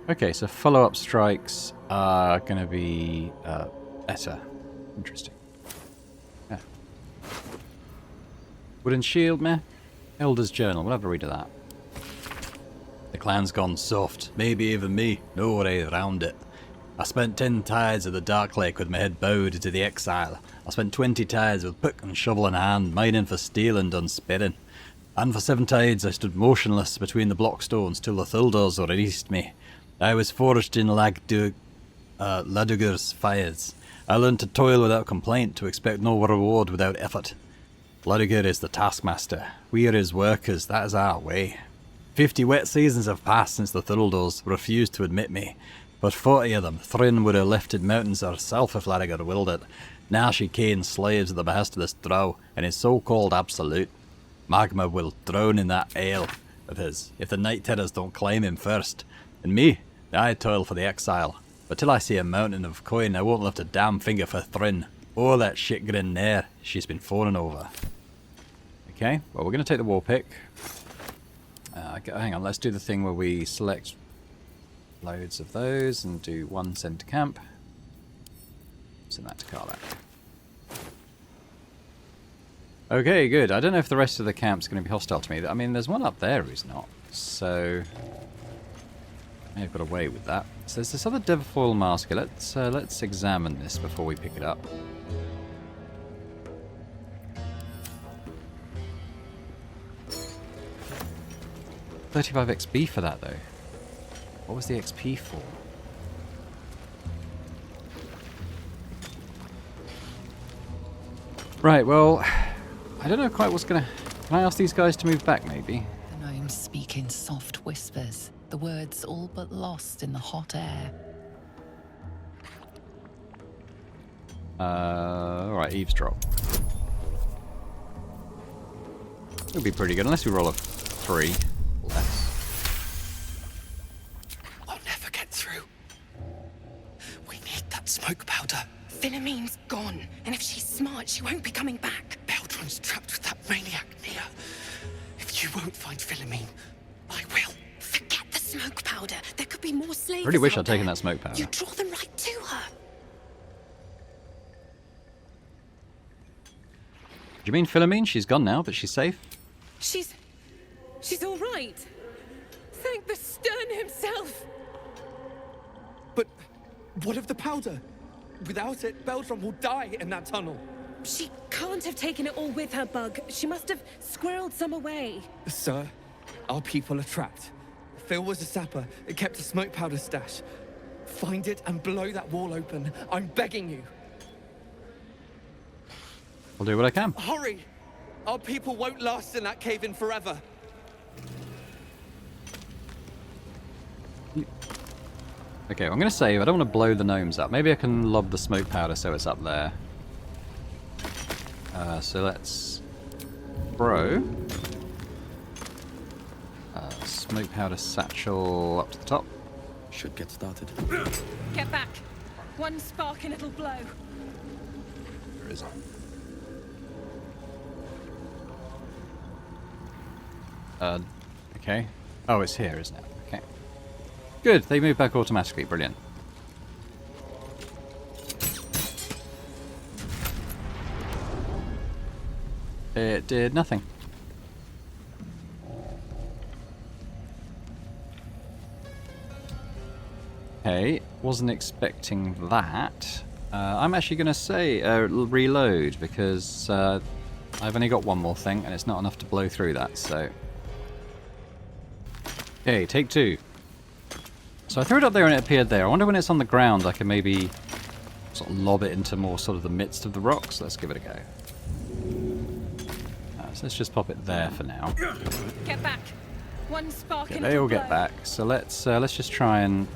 Okay, so follow-up strikes are going to be better. Interesting. Yeah. Wooden shield, meh? Elder's Journal, we'll have a read of that. The clan's gone soft, maybe even me, no way around it. I spent 10 tides at the Dark Lake with my head bowed to the exile. I spent 20 tides with pick and shovel in hand, mining for steel and done spitting. And for 7 tides I stood motionless between the blockstones till the Thildors released me. I was forged in Ladugur's fires. I learned to toil without complaint, to expect no reward without effort. Ladugur is the taskmaster. We are his workers, that is our way. 50 wet seasons have passed since the Thildors refused to admit me, but 40 of them, Thryn would have lifted mountains herself if Ladugur willed it. Now she canes slaves at the behest of this drow, and his so-called absolute. Magma will drown in that ale of his, if the Night Terrors don't claim him first. And me, I toil for the exile, but till I see a mountain of coin, I won't lift a damn finger for Thryn, or that shit grin Nere she's been fawning over. Okay, well we're going to take the war pick. Hang on, let's do the thing where we select loads of those and do 1 send to camp. Send that to Karlak. Okay, good. I don't know if the rest of the camp's going to be hostile to me. I mean, there's one up there who's not, so I may have got away with that. So there's this other Devafoil Masker. Let's examine this before we pick it up. $35 XP for that, though. What was the XP for? Right, well, I don't know quite what's gonna... Can I ask these guys to move back, maybe? The gnomes speak in soft whispers, the words all but lost in the hot air. Alright, eavesdrop. It'll be pretty good, unless we roll a 3. I'll never get through. We need that smoke powder. Philomene's gone, and if she's smart, she won't be coming back. Beldrun's trapped with that maniac, Nere. If you won't find Philomene, I will. Forget the smoke powder. There could be more slaves. I really wish out I'd taken there. that smoke powder. You draw them right to her. Do you mean Philomene? She's gone now, but she's safe? She's all right. Thank the Stern himself. But what of the powder? Without it, Beldrun will die in that tunnel. She can't have taken it all with her, Bug. She must have squirreled some away. Sir, our people are trapped. Phil was a sapper. It kept a smoke powder stash. Find it and blow that wall open. I'm begging you. I'll do what I can. Hurry! Our people won't last in that cave-in forever. Okay, I'm going to save. I don't want to blow the gnomes up. Maybe I can lob the smoke powder so it's up there. So let's throw smoke powder satchel up to the top. Should get started. Get back. One spark and it'll blow. There is. Okay. Oh, it's here, isn't it? Okay. Good, they move back automatically. Brilliant. It did nothing. Okay, wasn't expecting that. I'm actually going to say reload because I've only got one more thing and it's not enough to blow through that, so... Okay, take two. So I threw it up there and it appeared there. I wonder when it's on the ground I can maybe sort of lob it into more sort of the midst of the rocks. Let's give it a go. So let's just pop it there for now. Get back. One spark Okay, and they it'll all blow. get back. So let's just try and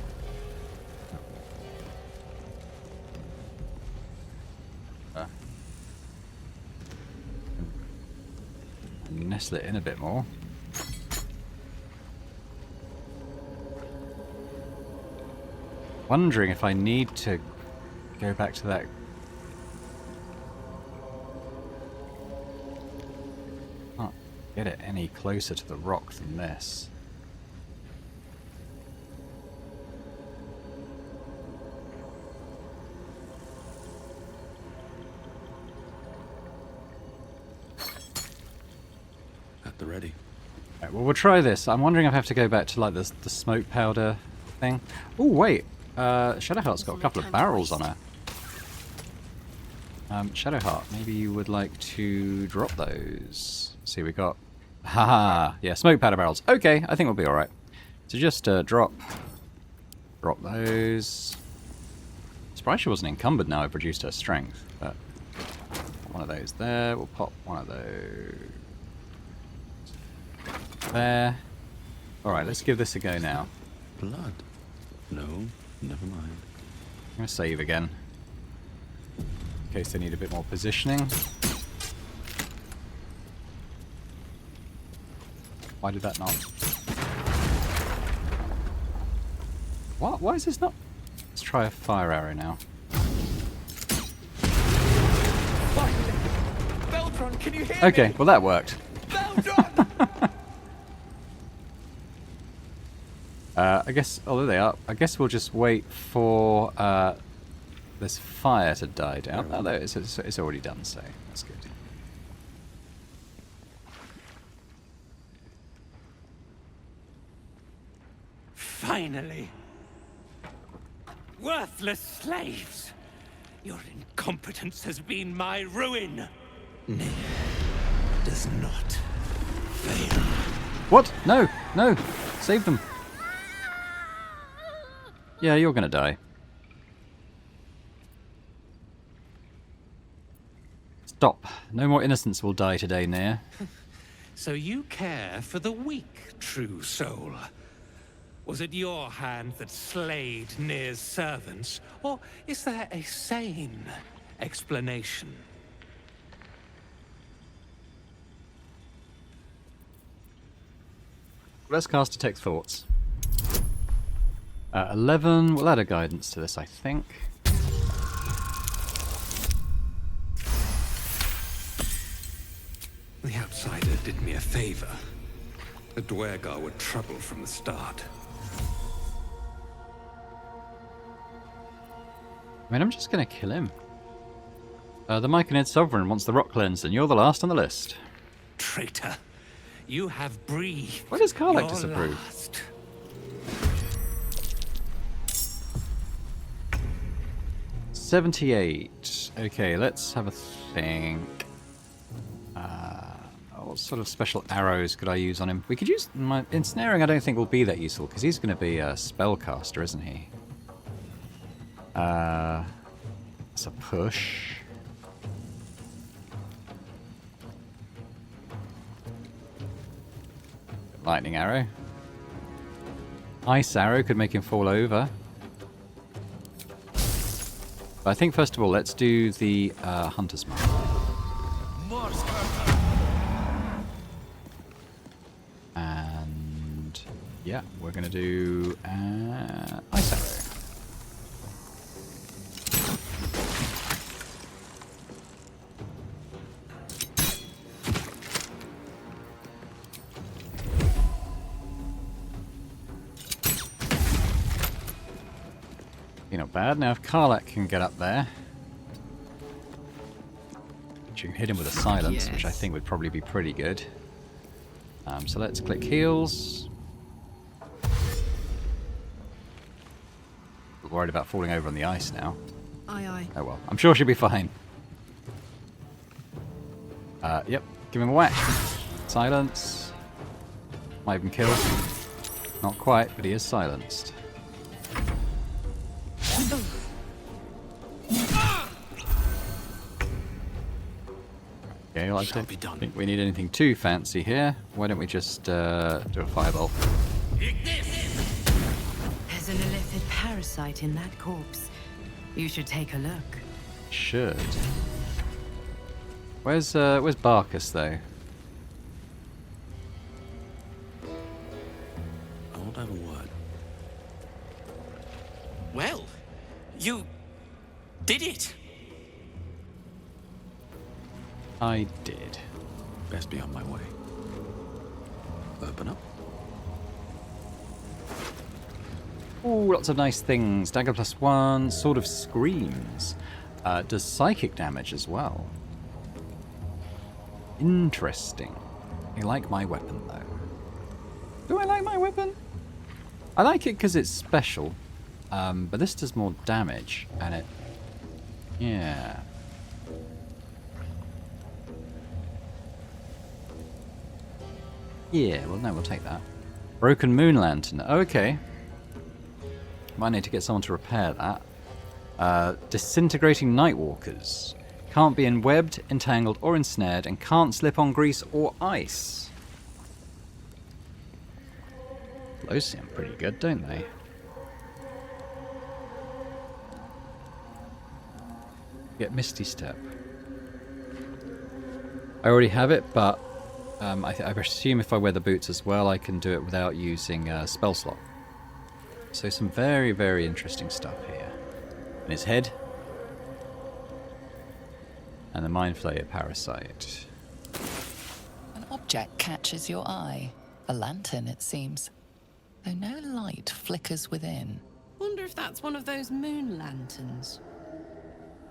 nestle it in a bit more. Wondering if I need to go back to that. Can't get it any closer to the rock than this. At the ready. Right, well, we'll try this. I'm wondering if I have to go back to like the smoke powder thing. Oh wait, Shadowheart's got a couple of barrels on her. Shadowheart, maybe you would like to drop those. See, we got, haha, yeah, smoke powder barrels. Okay, I think we'll be all right. So just drop those. Surprised she wasn't encumbered. Now I've reduced her strength, but one of those there. We'll pop one of those there. Alright, let's give this a go now. Blood? No, never mind. I'm going to save again. In case they need a bit more positioning. Why did that not? What? Why is this not? Let's try a fire arrow now. Beldron, can you hear Okay, me? well that worked. Beldron! I guess, oh there they are. I guess we'll just wait for this fire to die down. Oh, there, it's already done, so that's good. Finally! Worthless slaves! Your incompetence has been my ruin! Nere does not fail. What? No, no, save them. Yeah, you're gonna die. Stop. No more innocents will die today, Nere. So you care for the weak, true soul? Was it your hand that slayed Nere's servants? Or is there a sane explanation? Let's cast Detect Thoughts. 11, we'll add a guidance to this, I think. The outsider did me a favor. The Dwergar were trouble from the start. I mean, I'm just gonna kill him. The Myconid Sovereign wants the rock cleansed, and you're the last on the list. Traitor, you have breathed. Why does Karlach your disapprove? last. 78. Okay, let's have a think. What sort of special arrows could I use on him? We could use... Ensnaring I don't think will be that useful, because he's going to be a spellcaster, isn't he? It's a push. Lightning arrow. Ice arrow could make him fall over. But I think first of all, let's do the Hunter's Mark. And Yeah, we're going to do ice arrow. Not bad. Now if Karlak can get up there, you can hit him with a silence, which I think would probably be pretty good. So let's click heals. Worried about falling over on the ice now. Aye, aye. Oh well, I'm sure she'll be fine. Yep, give him a whack. Silence. Might even kill. Not quite, but he is silenced. Okay, well, I don't think we need anything too fancy here. Why don't we just do a firebolt? There's an illithid parasite in that corpse. You should take a look. Should. Where's Barkus though? I won't have a word. Well, you did it. I did. Best be on my way. Open up. Ooh, lots of nice things. Dagger +1, Sword of Screams. Does psychic damage as well. Interesting. I like my weapon though. Do I like my weapon? I like it because it's special. But this does more damage and it... Yeah. Yeah, well no, we'll take that. Broken Moon Lantern. Okay. Might need to get someone to repair that. Disintegrating Nightwalkers. Can't be enwebbed, entangled, or ensnared, and can't slip on grease or ice. Those seem pretty good, don't they? Get Misty Step. I already have it, but I assume if I wear the boots as well, I can do it without using spell slot. So some very, very interesting stuff here. And his head. And the Mind Flayer parasite. An object catches your eye. A lantern, it seems. Though no light flickers within. Wonder if that's one of those moon lanterns.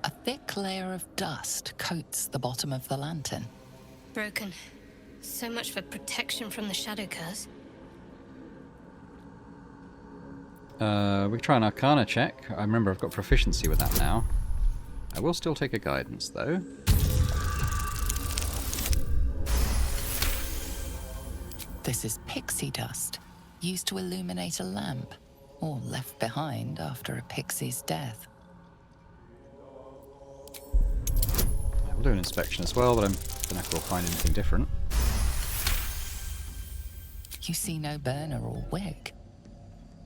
A thick layer of dust coats the bottom of the lantern. Broken. So much for protection from the shadow curse. We can try an Arcana check. I remember I've got proficiency with that now. I will still take a guidance though. This is pixie dust, used to illuminate a lamp, or left behind after a pixie's death. We'll do an inspection as well, but I don't know if we'll find anything different. You see no burner or wick.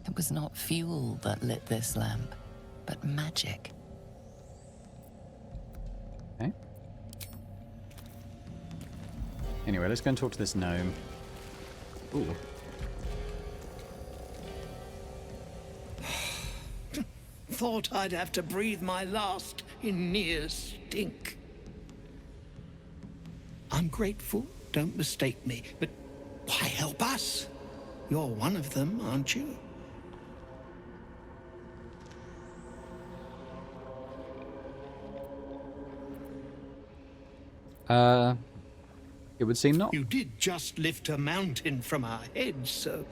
It was not fuel that lit this lamp, but magic. Okay. Anyway, let's go and talk to this gnome. Ooh. Thought I'd have to breathe my last in Nere's stink. I'm grateful, don't mistake me, but why help us? You're one of them, aren't you? It would seem not. You did just lift a mountain from our heads, so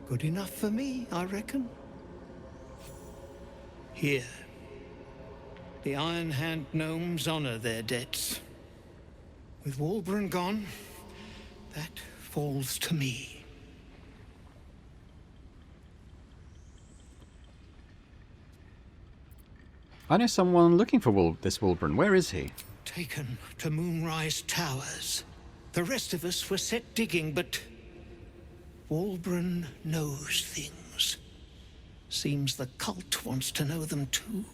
good enough for me, I reckon. Here. The Iron Hand gnomes honor their debts. With Wulbren gone, that falls to me. I know someone looking for this Wulbren. Where is he? Taken to Moonrise Towers. The rest of us were set digging, but Wulbren knows things. Seems the cult wants to know them too.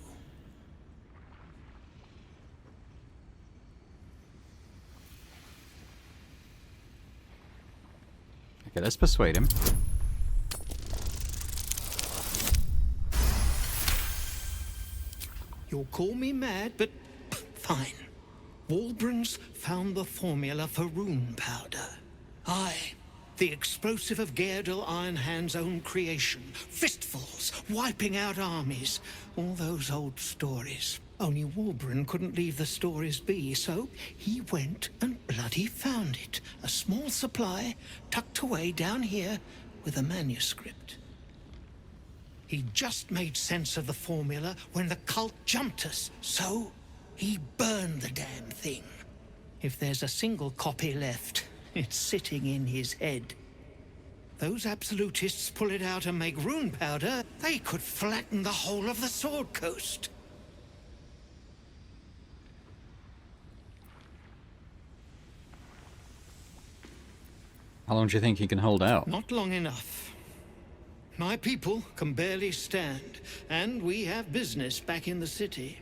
Okay, let's persuade him. You'll call me mad, but fine. Walbrun's found the formula for rune powder. Aye, the explosive of Gaerdel Ironhand's own creation. Fistfuls, wiping out armies. All those old stories. Only Walbrun couldn't leave the stories be, so he went and bloody found it. A small supply, tucked away down here with a manuscript. He just made sense of the formula when the cult jumped us, so he burned the damn thing. If there's a single copy left, it's sitting in his head. Those absolutists pull it out and make rune powder, they could flatten the whole of the Sword Coast. How long do you think he can hold out? Not long enough. My people can barely stand, and we have business back in the city.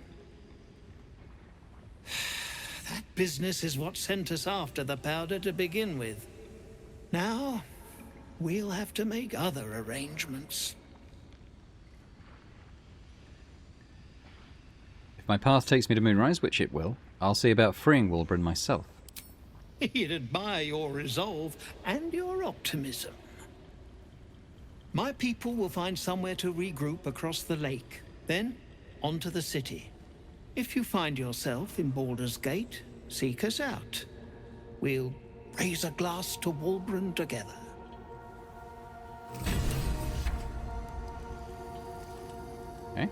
That business is what sent us after the powder to begin with. Now, we'll have to make other arrangements. If my path takes me to Moonrise, which it will, I'll see about freeing Walbrun myself. He'd admire your resolve and your optimism. My people will find somewhere to regroup across the lake, then on to the city. If you find yourself in Baldur's Gate, seek us out. We'll raise a glass to Walbrun together. Okay.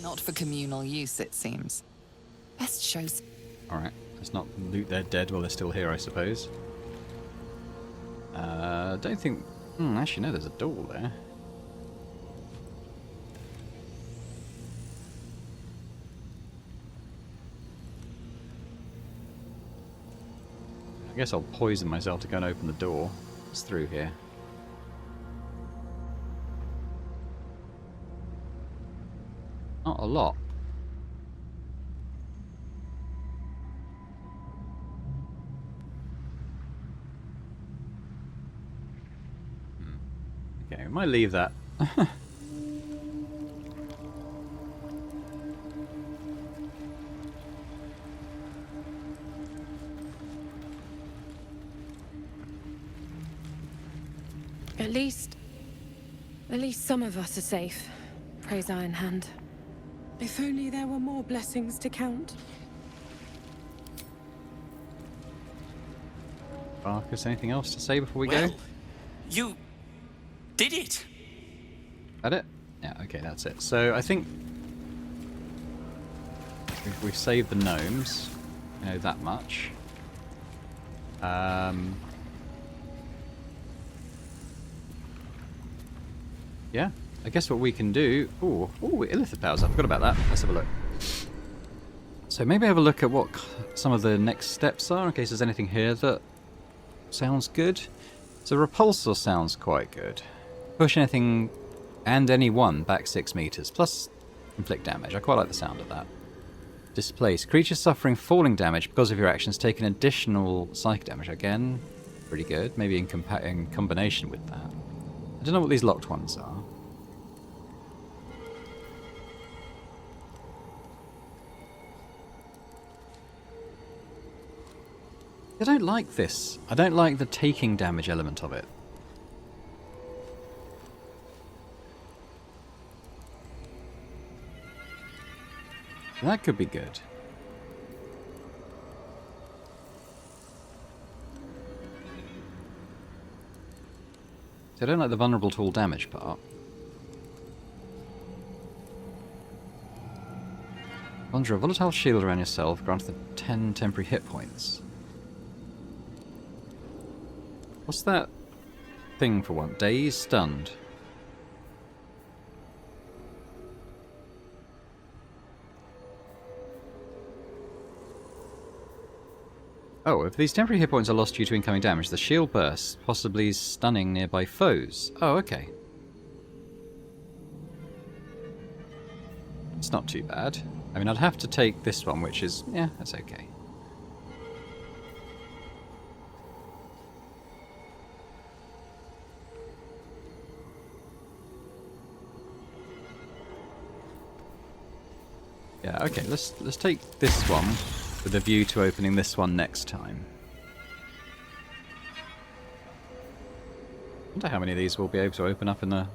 Not for communal use, it seems. Best shows. Alright, let's not loot their dead while they're still here, I suppose. Don't think... actually, no, there's a door there. I guess I'll poison myself to go and open the door. It's through here. Not a lot. Okay, we might leave that. At least some of us are safe. Praise Ironhand. If only there were more blessings to count. Marcus, anything else to say before we Well, go? You did it. That it? Yeah, okay, that's it. So I think we've saved the gnomes. You know that much. Yeah, I guess what we can do... Ooh, Illithid powers, I forgot about that. Let's have a look. So maybe have a look at what some of the next steps are, in case there's anything here that sounds good. So Repulsor sounds quite good. Push anything and anyone back 6 meters, plus inflict damage. I quite like the sound of that. Displace. Creatures suffering falling damage because of your actions take an additional psychic damage. Again, pretty good. Maybe in combination with that. I don't know what these locked ones are. I don't like this. I don't like the taking damage element of it. That could be good. So I don't like the vulnerable to all damage part. Conjure a volatile shield around yourself, grant the 10 temporary hit points. What's that thing for one? Dazed, stunned. Oh, if these temporary hit points are lost due to incoming damage, the shield bursts, possibly stunning nearby foes. Oh, okay. It's not too bad. I mean, I'd have to take this one, which is... yeah, that's okay. Yeah, okay, let's take this one with a view to opening this one next time. I wonder how many of these we'll be able to open up in the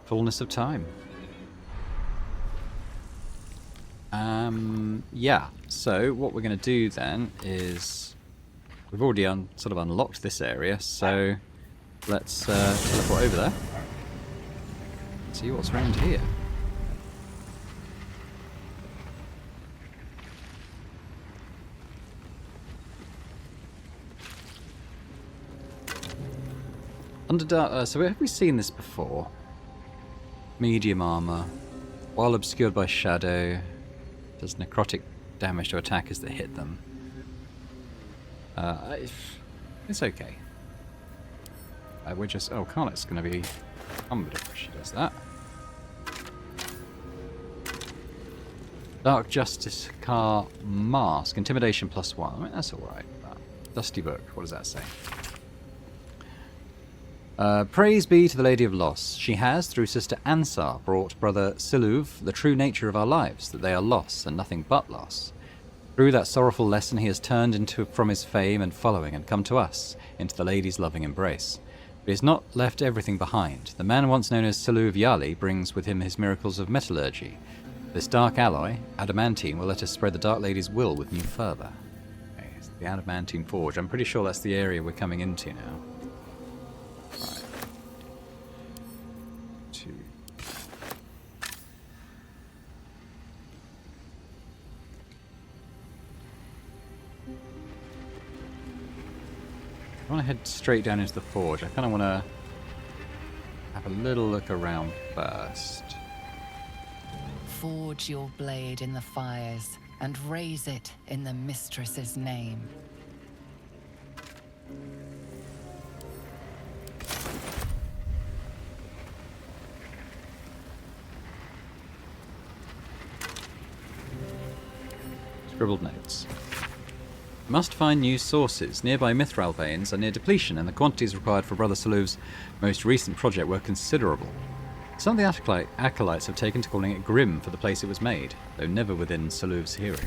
fullness of time. Yeah, so what we're going to do then is... We've already sort of unlocked this area, so let's teleport over there. See what's around here. Underdark. So have we seen this before? Medium armor, while obscured by shadow, does necrotic damage to attackers that hit them. It's okay. We're just... Oh, Carlet's going to be cumbered if she does that. Dark Justice Car Mask. Intimidation +1. I mean, that's alright. Dusty Book. What does that say? Praise be to the Lady of Loss. She has, through Sister Ansar, brought Brother Siluv the true nature of our lives, that they are loss and nothing but loss. Through that sorrowful lesson he has turned from his fame and following and come to us, into the Lady's loving embrace. But he has not left everything behind. The man once known as Siluv Yali brings with him his miracles of metallurgy. This dark alloy, adamantine, will let us spread the Dark Lady's will with new fervour. Okay, it's the adamantine forge. I'm pretty sure that's the area we're coming into now. Right. 2. I want to head straight down into the forge. I kind of want to have a little look around first. Forge your blade in the fires and raise it in the mistress's name. Scribbled notes. Must find new sources. Nearby mithril veins are near depletion, and the quantities required for Brother Saluv's most recent project were considerable. Some of the acolytes have taken to calling it grim for the place it was made, though never within Saluv's hearing.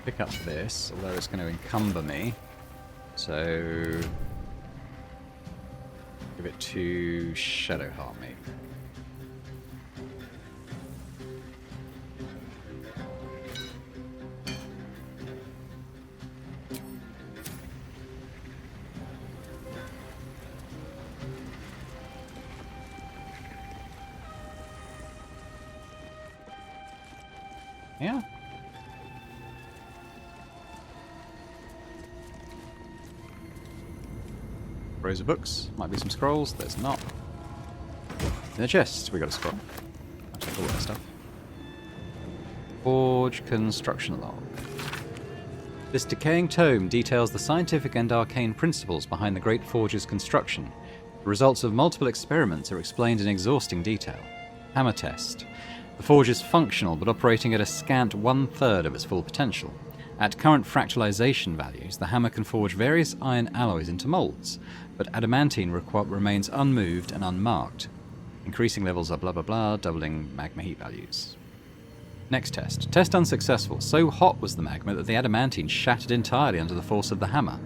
Pick up this, although it's going to encumber me. So... give it to Shadowheart, maybe. Yeah. Rows of books. Might be some scrolls. There's not. In the chest, we got a scroll. I'll take all that stuff. Forge construction log. This decaying tome details the scientific and arcane principles behind the Great Forge's construction. The results of multiple experiments are explained in exhausting detail. Hammer test. The forge is functional, but operating at a scant 1/3 of its full potential. At current fractalization values, the hammer can forge various iron alloys into molds, but adamantine remains unmoved and unmarked. Increasing levels are blah blah blah, doubling magma heat values. Next test. Test unsuccessful. So hot was the magma that the adamantine shattered entirely under the force of the hammer.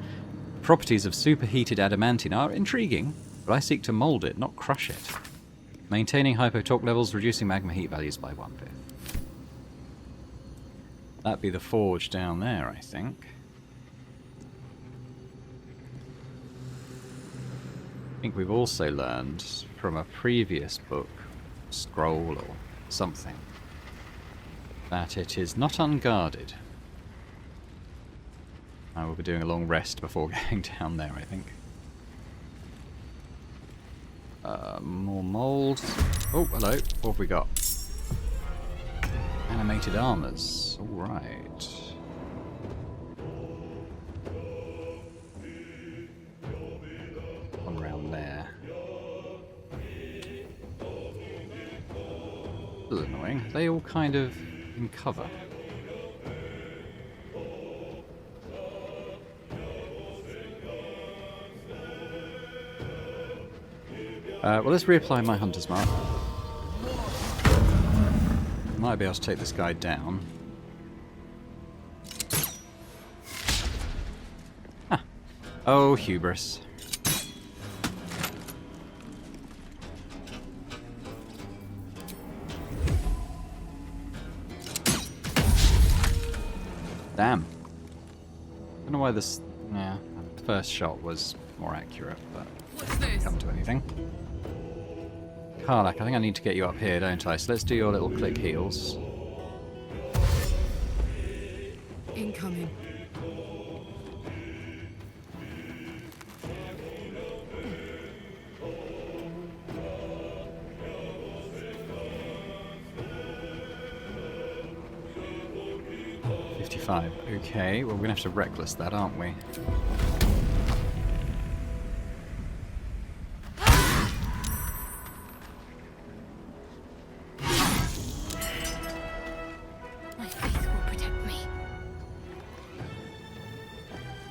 The properties of superheated adamantine are intriguing, but I seek to mold it, not crush it. Maintaining hypotorque levels, reducing magma heat values by 1/5. That'd be the forge down there, I think. I think we've also learned from a previous book, scroll or something, that it is not unguarded. I will be doing a long rest before going down there, I think. More mold. Oh, hello. What have we got? Animated armors. Alright. One round there. A little annoying. They all kind of in cover. Well, let's reapply my Hunter's Mark. Might be able to take this guy down. Huh. Oh, hubris. Damn. Don't know why this... Yeah, the first shot was more accurate, but didn't come to anything. Karlach, I think I need to get you up here, don't I? So let's do your little click heals. Incoming. Okay, well we're gonna have to reckless that, aren't we? My faith will protect me.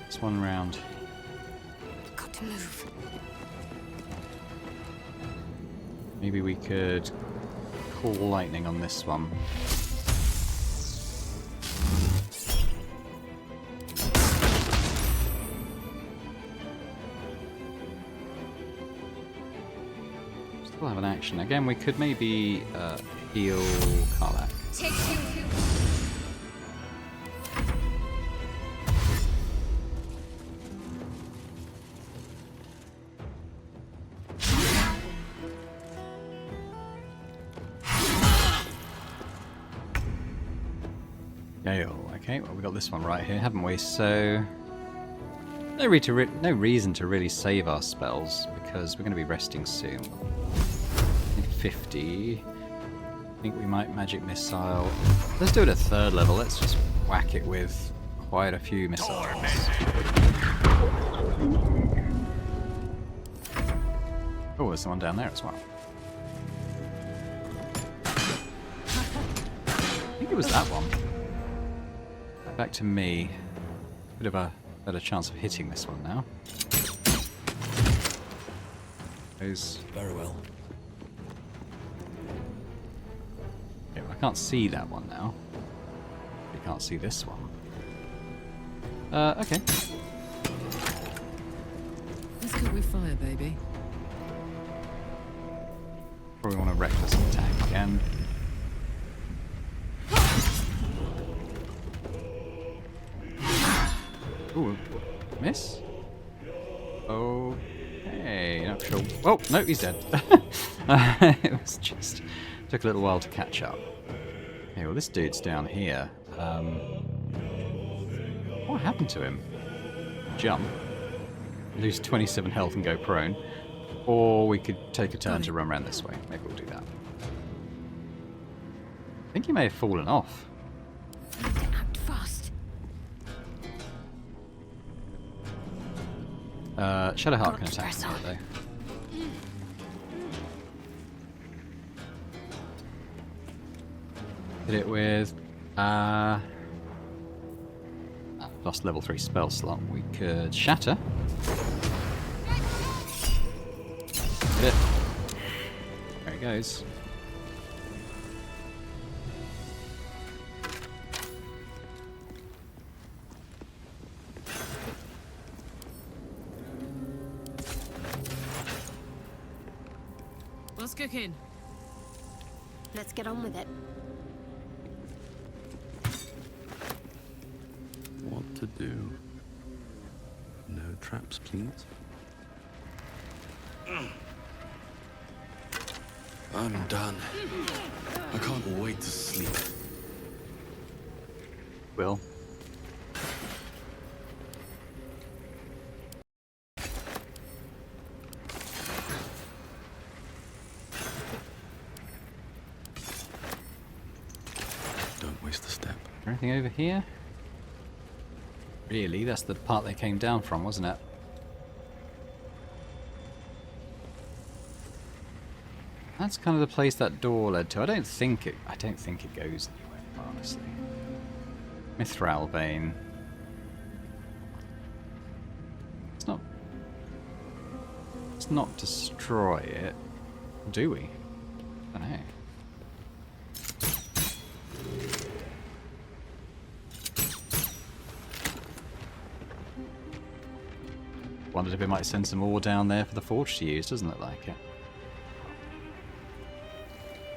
It's one round. Got to move. Maybe we could call lightning on this one. Still have an action. Again, we could maybe heal Karlach. Take you. Gale. Okay, well we got this one right here, haven't we? So no reason to really save our spells because we're going to be resting soon. 50. I think we might magic missile. Let's do it at 3rd level. Let's just whack it with quite a few missiles. Oh, there's someone down there as well. I think it was that one. Back to me. Bit of a better chance of hitting this one now. Goes very well. Okay, well, I can't see that one now. We can't see this one. Okay. Let's cook with fire, baby. Probably want a reckless attack again. Ooh, miss? Okay, not sure. Oh, no, he's dead. It was just... took a little while to catch up. Okay, well this dude's down here. What happened to him? Jump. Lose 27 health and go prone. Or we could take a turn to run around this way. Maybe we'll do that. I think he may have fallen off. Act fast. Shadowheart can attack for it, though. Hit it with... lost level 3 spell slot. We could shatter. Hit it. There he goes. What's cooking? Let's get on with it. What to do? No traps, please. I'm done. I can't wait to sleep. Will. Don't waste a step. Anything over here? Really? That's the part they came down from, wasn't it? That's kind of the place that door led to. I don't think it goes anywhere, honestly. Mithril vein. Let's not destroy it. Do we? I don't know. Wondered if it might send some ore down there for the forge to use. Doesn't look like it.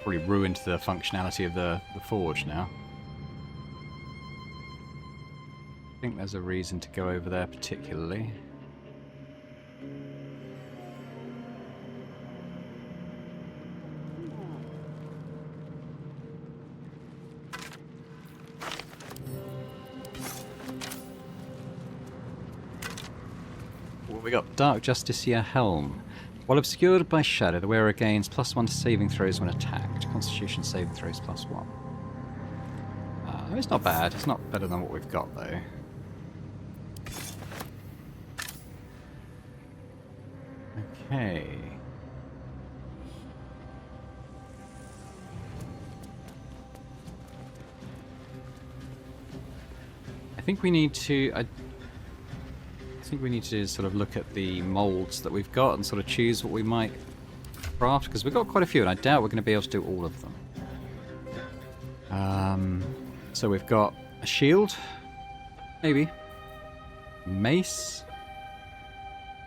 Probably ruined the functionality of the forge now. I think there's a reason to go over there particularly. What we got? Dark Justiciar Helm. While obscured by shadow, the wearer gains +1 to saving throws when attacked. Constitution saving throws +1. It's not bad. It's not better than what we've got though. Okay. I think we need to. I think we need to sort of look at the molds that we've got and sort of choose what we might craft, because we've got quite a few, and I doubt we're going to be able to do all of them. So we've got a shield, maybe. Mace,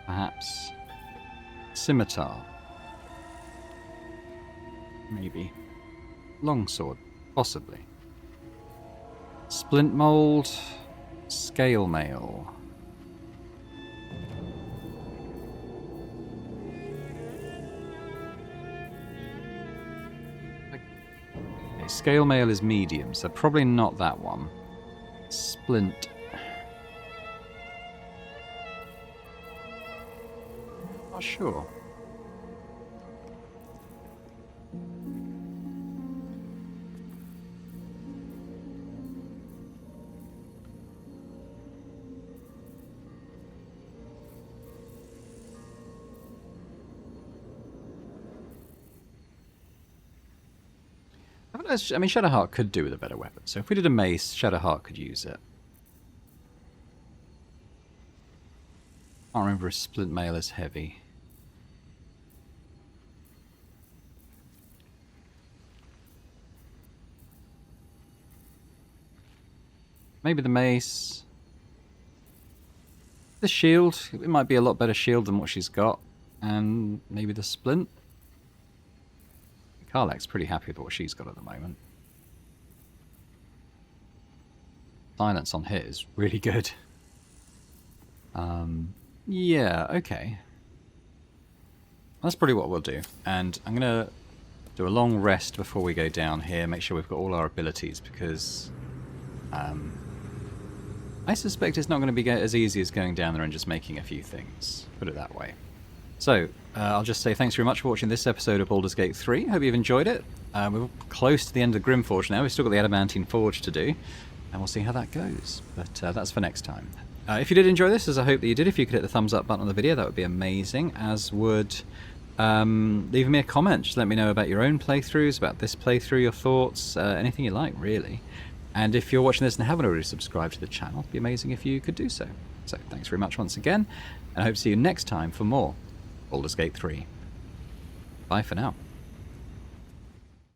perhaps. Scimitar, maybe. Longsword, possibly. Splint mold, scale mail. Okay, scale mail is medium, so probably not that one. Splint. Not sure. I mean, Shadowheart could do with a better weapon. So if we did a mace, Shadowheart could use it. I can't remember if splint mail is heavy. Maybe the mace. The shield. It might be a lot better shield than what she's got. And maybe the splint. Karlach's pretty happy with what she's got at the moment. Silence on hit is really good. Yeah, okay. That's probably what we'll do. And I'm going to do a long rest before we go down here, make sure we've got all our abilities, because I suspect it's not going to be as easy as going down there and just making a few things. Put it that way. So, I'll just say thanks very much for watching this episode of Baldur's Gate 3. Hope you've enjoyed it. We're close to the end of the Grimforge now. We've still got the Adamantine Forge to do, and we'll see how that goes. But that's for next time. If you did enjoy this, as I hope that you did, if you could hit the thumbs up button on the video, that would be amazing. As would leaving me a comment. Just let me know about your own playthroughs, about this playthrough, your thoughts, anything you like, really. And if you're watching this and haven't already subscribed to the channel, it'd be amazing if you could do so. So, thanks very much once again, and I hope to see you next time for more Baldur's Gate 3. Bye for now.